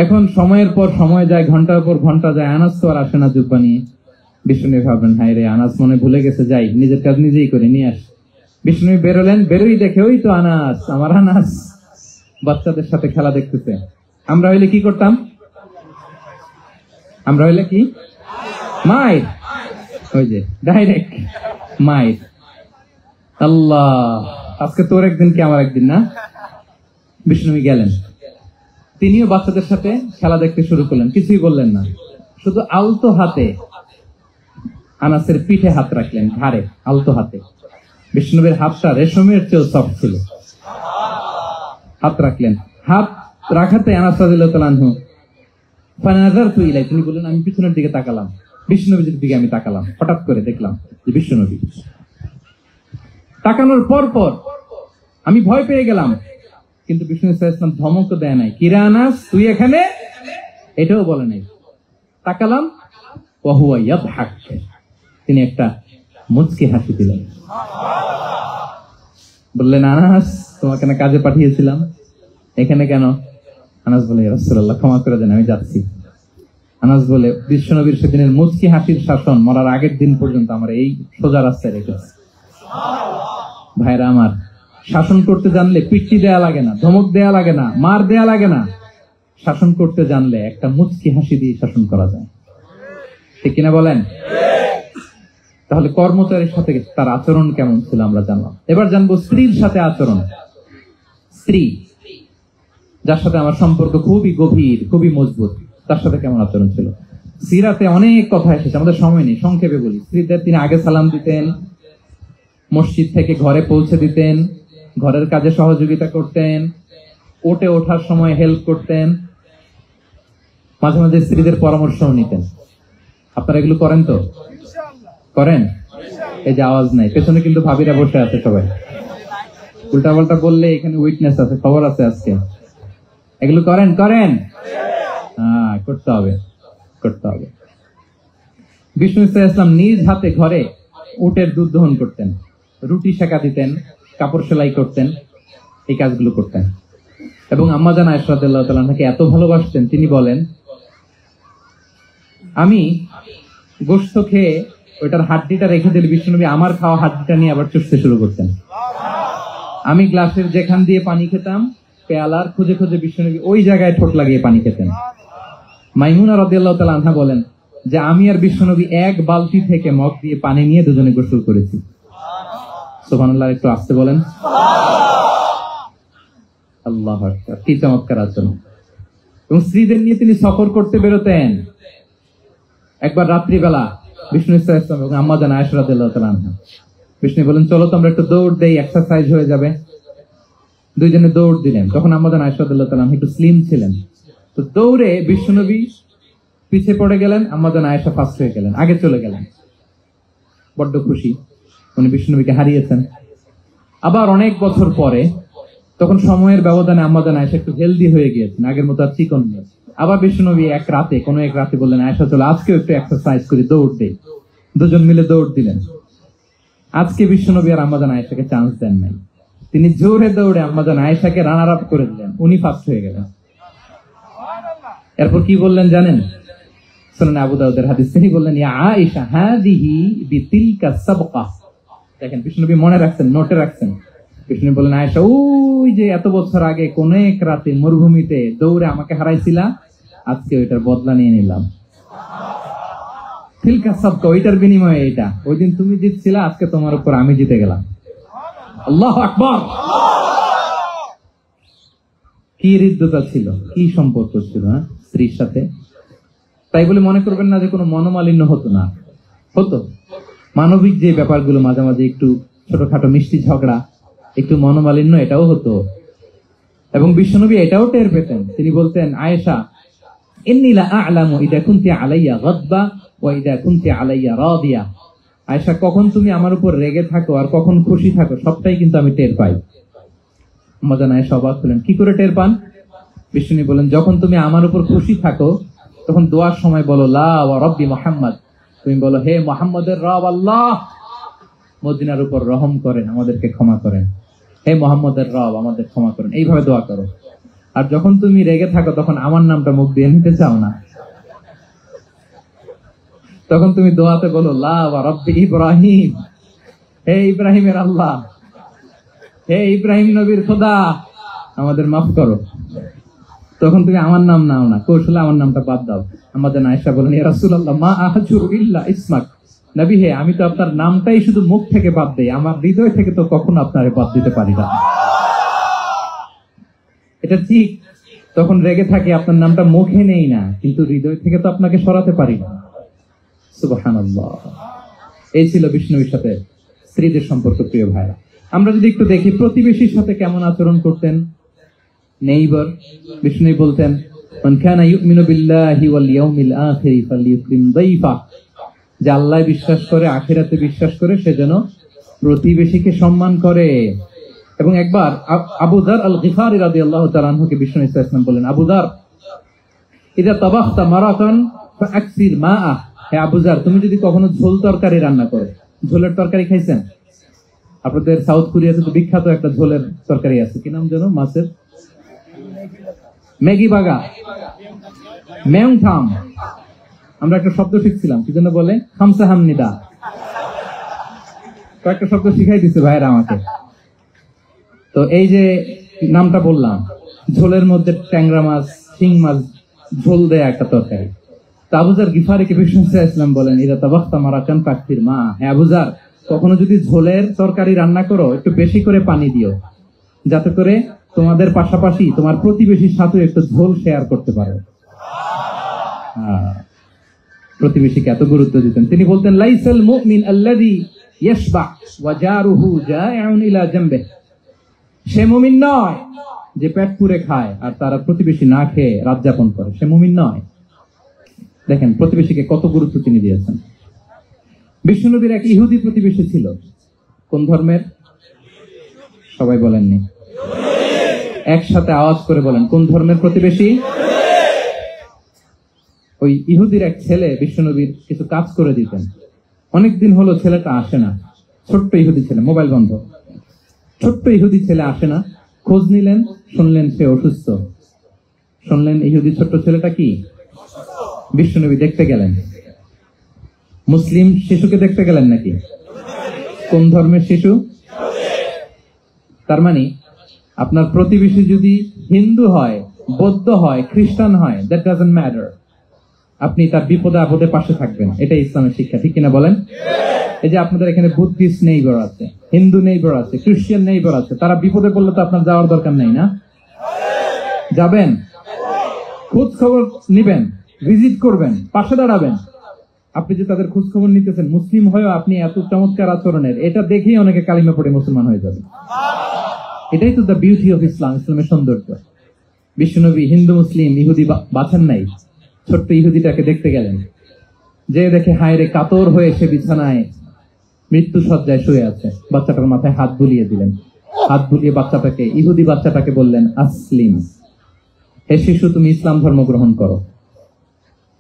এখন সময়ের পর সময় যায়, ঘন্টার পর ঘন্টা যায়, আনাস তো আর আসে না জুব্বা নিয়ে। বিষ্ণুনবী ভাবলেন, হায় রে, আনাস মনে ভুলে গেছে, যাই নিজের কাজ নিজেই করে নিয়ে আস। বিষ্ণুনবী বেরোলেন, বেরোই দেখে ওই তো আনাস, আমার আনাস বাচ্চাদের সাথে খেলা দেখতেছে। আমরা হইলে কি করতাম? আমরা হইলে কি মায়ের, ওই যে ডাইরেক্ট মায়ের। আল্লাহ, আজকে তোর একদিন কি আমার একদিন না? বিষ্ণুনবী গেলেন, তিনিও বাচ্চাদের সাথে খেলা দেখতে শুরু করলেন, কিছুই বললেন না, শুধু আলতো হাতে আনাসের পিঠে হাত রাখলেন, ঘাড়ে আলতো হাতে। বিষ্ণুনবীর হাতটা রেশমের চেয়েও সফট ছিল। হাত রাখলেন, হাত রাখাতে আনাস রাদিয়াল্লাহু তাআলা আনহু ফানাযারতু ইলাইহি, তিনি বললেন আমি পিছনের দিকে তাকালাম, বিষ্ণুনবীর দিকে আমি তাকালাম। হঠাৎ করে দেখলাম যে বিষ্ণুনবী। তাকানোর পর পর আমি ভয় পেয়ে গেলাম, কিন্তু বিষ্ণু সাল্লাল্লাহু আলাইহি ওয়াসাল্লাম ধমকও দেয় নাই, কিরে আনাস তুই এখানে, এটাও বলে নাই। তাকালাম, ওয়া হুয়া ইয়াদহাক, তিনি একটা মুচকি হাসি দিলেন। বললেন, আনাস তোমাকে না কাজে পাঠিয়েছিলাম, এখানে কেন? আনাস বলে, ইয়া রাসূলুল্লাহ ক্ষমা করে দেন, আমি যাচ্ছি। আনাস বলে, বিশ্বনবীর সেদিনের মুচকি হাসির শাসন মরার আগের দিন পর্যন্ত আমার এই সোজা রাস্তায় রেখেছে। ভাইরা আমার, শাসন করতে জানলে পিট্টি দেয়া লাগে না, ধমক দেয়া লাগে না, মার দেয়া লাগে না। শাসন করতে জানলে একটা মুচকি হাসি দিয়ে শাসন করা যায়, ঠিক কিনা বলেন? তাহলে কর্মচারীর সাথে তার আচরণ কেমন ছিল আমরা জানলাম। এবার জানবো স্ত্রীর সাথে আচরণ। স্ত্রী, যার সাথে আমার সম্পর্ক খুবই গভীর, খুবই মজবুত, তার সাথে কেমন আচরণ ছিল। সিরাতে অনেক কথা এসেছে, আমাদের সময় নেই, সংক্ষেপে বলি। স্ত্রীদের তিনি আগে সালাম দিতেন, মসজিদ থেকে ঘরে পৌঁছে দিতেন, ঘরের কাজে সহযোগিতা করতেন, ওঠে ওঠার সময় হেল্প করতেন, মাঝে মাঝে স্ত্রীদের পরামর্শও নিতেন। আপনারা এগুলো করেন তো? করেন? এই যে আওয়াজ নাই, পেছনে কিন্তু ভাবিরা বসে আছে সবাই। উল্টা পাল্টা বললে এখানে উইটনেস আছে, খবর আছে আজকে। এগুলো করেন? করেন? হ্যাঁ, করতে হবে, করতে হবে। বিষ্ণু ইসলাম নিজ হাতে ঘরে উটের দুধ দহন করতেন, রুটি সেকা দিতেন, কাপড় সেলাই করতেন, এই কাজগুলো করতেন। এবং আম্মা জান আয়েশা রাদিয়াল্লাহু তাআলা আনহাকে এত ভালোবাসতেন, তিনি বলেন, আমি গোশত খেয়ে ওইটার হাড্ডিটা রেখে দিলে বিষ্ণুনবী আমার খাওয়া হাড্ডিটা নিয়ে আবার চুষতে শুরু করতেন। আমি গ্লাসের যেখান দিয়ে পানি খেতাম, পেয়ালার খুঁজে খুঁজে বিষ্ণুনবী ওই জায়গায় ঠোঁট লাগিয়ে পানি খেতেন। মাইমুনা রাদিয়াল্লাহু তাআলা আনহা বলেন যে আমি আর বিষ্ণুনবী এক বালতি থেকে মগ দিয়ে পানি নিয়ে দুজনে গোসল করেছি। সুবহানাল্লাহ, একটু আস্তে বলেন। আল্লাহু আকবার, কি চমৎকার আচরণ। এবং স্ত্রীদের নিয়ে তিনি সফর করতে বেরোতেন। একবার রাত্রিবেলা বিষ্ণু ইসলাম এবং আম্মা জান আয়েশা রাদিয়াল্লাহু তাআলা আনহা, বিষ্ণু বলেন চলো তো আমরা একটু দৌড় দেই, এক্সারসাইজ হয়ে যাবে। দুইজনে দৌড় দিলেন। তখন আম্মা জান আয়েশা রাদিয়াল্লাহু তাআলা আনহা একটু স্লিম ছিলেন, তো দৌড়ে বিষ্ণুনবী পিছিয়ে পড়ে গেলেন, আম্মা জান আয়েশা ফার্স্ট হয়ে গেলেন, আগে চলে গেলেন। বড্ড খুশি, উনি বিষ্ণুনবীকে হারিয়েছেন। আবার অনেক বছর পরে, তখন সময়ের ব্যবধানে আম্মা জান আয়েশা একটু হেলদি হয়ে গিয়েছেন, আগের মতো আর চিকন নেই। আবার বিষ্ণুনবী এক রাতে বললেন, আয়েশা চলো আজকে একটু এক্সারসাইজ করি, দৌড় দেই। দুজন মিলে দৌড় দিলেন। আজকে বিষ্ণুনবী আর আম্মা জান আয়েশাকে চান্স দেন নাই, তিনি জোরে দৌড়ে আম্মা জান আয়েশাকে রানার আপ করে দিলেন, উনি ফার্স্ট হয়ে গেলেন। এরপর কি বললেন জানেন? সুনান আবু দাউদের হাদিস, তিনি বললেন ইয়া আয়েশা হাদিহি বিতিলকা সাবকা। দেখেন বিষ্ণুনবী মনে রাখছেন, নোটে রাখছেন। বিষ্ণু বললেন আয়েশা, ওই যে এত বছর আগে কোন এক রাতে মরুভূমিতে দৌড়ে আমাকে হারাইছিলা, আজকে ওইটার বদলা নিয়ে নিলাম। তিলকা সাবকা, ওইটার বিনিময়ে এটা। ওই দিন তুমি জিতছিলা, আজকে তোমার উপর আমি জিতে গেলাম। আল্লাহু আকবার। কি হৃদ্যতা ছিল, কি সম্পর্ক ছিল স্ত্রীর সাথে। তাই বলে মনে করবেন না যে কোনো মনোমালিন্য হতো না, হতো। মানবিক যে ব্যাপারগুলো, মাঝে মাঝে একটু ছোটখাটো মিষ্টি ঝগড়া, একটু মনোমালিন্য, এটাও হতো। এবং বিশ্বনবী এটাও টের পেতেন। তিনি বলতেন আয়েশা, ইন্নী লা আ'লামু ইদা কুনতি আলাইয়া গাদবা ওয়া ইদা কুনতি আলাইয়া রাদিয়া। আয়েশা, কখন তুমি আমার উপর রেগে থাকো আর কখন খুশি থাকো, সবটাই কিন্তু আমি টের পাই। মজা নাই, অবাক হলেন, কি করে টের পান? বিষ্ণু বলেন, যখন তুমি আমার উপর খুশি থাকো তখন দোয়ার সময় বলো লা ওয়া রাব্বি মুহাম্মদ, তুমি বলো হে মুহাম্মদের রব আল্লাহ, মদিনার উপর রহম করেন, আমাদেরকে ক্ষমা করেন। হে মুহাম্মদের রব, আমাদের ক্ষমা করেন। এইভাবে দোয়া করো। আর যখন তুমি রেগে থাকো তখন আমার নামটা মুখ দিয়ে নিতে চাও না, তখন তুমি দোয়াতে বলো লা ওয়া রাব্বি ইব্রাহিম, হে ইব্রাহিমের আল্লাহ, হে ইব্রাহিম নবীর খোদা, আমাদের মাফ করো। তখন তুমি আমার নাম নাও না, কৌশলে আমার নামটা বাদ দাও। আমাদের আয়েশা বলেন, ইয়া রাসূলুল্লাহ মা আহজুরু ইল্লা ইসমাক, নবী হে, আমি তো আপনার নামটাই শুধু মুখ থেকে বাদ দেই, আমার হৃদয় থেকে তো কখনো আপনারে বাদ দিতে পারি না। এটা ঠিক, তখন রেগে থাকে, আপনার নামটা মুখে নেই না, কিন্তু হৃদয় থেকে তো আপনাকে সরাতে পারি না। সুবহানাল্লাহ। এই ছিল বিষ্ণুর সাথে স্ত্রীদের সম্পর্ক। প্রিয় ভাইরা, আমরা যদি একটু দেখি প্রতিবেশীর সাথে কেমন আচরণ করতেন। নেইবার, বিষ্ণু বলতেন মান কানা ইউমিনু বিল্লাহি ওয়াল ইয়াউমিল আখির ফালইউকরিম দাইফা, যে আল্লাহ বিশ্বাস করে, আখিরাতে বিশ্বাস করে, সে যেন প্রতিবেশীকে সম্মান করে। এবং একবার আবু যার আল গিফারি রাদিয়াল্লাহু তাআলা আনহুকে বিষ্ণু সাল্লাল্লাহু আলাইহি ওয়াসাল্লাম বলেন, আবু যার ইযা তাবাখতা মারাতান ফাআকসির মাআ, হে আবু যার, তুমি যদি কখনো ঝোল তরকারি রান্না করো, ঝোলের তরকারি খাইছেন? আপনাদের সাউথ কোরিয়াতে তো বিখ্যাত একটা ঝোলের তরকারি আছে, কি নাম যেন, মাছের ম্যাগি বাগা, মেয়ংথাম। আমরা একটা শব্দ শিখছিলাম, কি যেন বলে, খামসা হামনিদা। কয়েকটা শব্দ শিখাই দিচ্ছে ভাইয়েরা আমাকে। তো এই যে নামটা বললাম, ঝোলের মধ্যে ট্যাংরা মাছ, শিং মাছ ঝোল দেয়া একটা তরকারি। তো আবু যার গিফারিকে বিষ্ণু সাল্লাল্লাহু আলাইহি ওয়াসাল্লাম বলেন, ইদা তাবাখতা মারাকান ফাকফির মা, হে আবু যার, কখনো যদি ঝোলের তরকারি রান্না করো, একটু বেশি করে পানি দিও, যাতে করে তোমাদের পাশাপাশি তোমার প্রতিবেশীর সাথে একটু ঝোল শেয়ার করতে পারো। প্রতিবেশীকে এত গুরুত্ব দিতেন। তিনি বলতেন, লাইসাল মুমিন আল্লাযী ইয়াশবা ওয়া জারুহু জাইউন ইলা জামবিহি, সে মুমিন নয় যে পেট পুরে খায় আর তার প্রতিবেশী না খেয়ে রাত যাপন করে, সে মুমিন নয়। দেখেন প্রতিবেশীকে কত গুরুত্ব তিনি দিয়েছেন। বিশ্বনবীর এক ইহুদি প্রতিবেশী ছিল। কোন ধর্মের? সবাই বলেননি, একসাথে আওয়াজ করে বলেন, কোন ধর্মের প্রতিবেশী? ওই ইহুদির এক ছেলে বিশ্বনবীর কিছু কাজ করে দিতেন। অনেকদিন হলো ছেলেটা আসে না, ছোট্ট ইহুদি ছেলে, মোবাইল বন্ধ, ছোট্ট ইহুদি ছেলে আসে না। খোঁজ নিলেন, শুনলেন সে অসুস্থ। শুনলেন ইহুদি ছোট্ট ছেলেটা কি? বিশ্বনবী দেখতে গেলেন। মুসলিম শিশুকে দেখতে গেলেন নাকি? কোন ধর্মের শিশু? তার মানে আপনার প্রতিবেশী যদি হিন্দু হয়, বৌদ্ধ হয়, খ্রিস্টান হয়, দ্যাট ডাজন্ট ম্যাটার, আপনি তার বিপদে আপদে পাশে থাকবেন। এটা ইসলামের শিক্ষা, ঠিক কিনা বলেন? এই যে আপনাদের এখানে বুদ্ধিস্ট নেইবার আছে, হিন্দু নেইবার আছে, খ্রিস্টান নেইবার আছে, তারা বিপদে পড়লে তো আপনার যাওয়ার দরকার নেই না? যাবেন, খোঁজ খবর নিবেন, ভিজিট করবেন, পাশে দাঁড়াবেন। আপনি যে তাদের খোঁজ খবর নিতেছেন, মুসলিম হয়েও আপনি এত চমৎকার আচরণের, এটা দেখেই অনেকে কালিমা পড়ে মুসলমান হয়ে যাবে। এটাই তো দ্য বিউটি অফ ইসলাম, ইসলামের সৌন্দর্য। বিশ্বনবী হিন্দু মুসলিম ইহুদি বাছেন নাই, ছোট্ট ইহুদিটাকে দেখতে গেলেন। যে দেখে হায়রে কাতর হয়ে সে বিছানায় মৃত্যু সজ্জায় শুয়ে আছে, বাচ্চাটার মাথায় হাত বুলিয়ে দিলেন। হাত বুলিয়ে বাচ্চাটাকে, ইহুদি বাচ্চাটাকে বললেন, আসলিম, হে শিশু, তুমি ইসলাম ধর্ম গ্রহণ করো।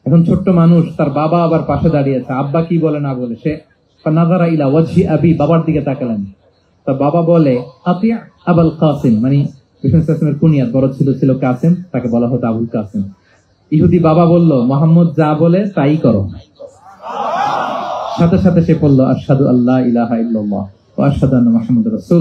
এখন ছোট্ট মানুষ, তার বাবা আবার পাশে দাঁড়িয়েছে, আব্বা কি বলে না বলে, সে নাযারা ইলা ওয়াজহি আবি, বাবার দিকে তাকালেন। তার বাবা বলে, আতিয়া আবুল কাসিম, মানে বিষ্ণু সাল্লাল্লাহু আলাইহি ওয়াসাল্লামের কুনিয়াত, বড় ছিল কাসিম, তাকে বলা হতো আবুল কাসিম। ইহুদি বাবা বলল, মোহাম্মদ যা বলে তাই করো। সাথে সাথে সে বলল, আশহাদু আল্লা ইলাহা ইল্লাল্লাহ ওয়া আশহাদু আন্না মুহাম্মাদুর রাসূলুল্লাহ।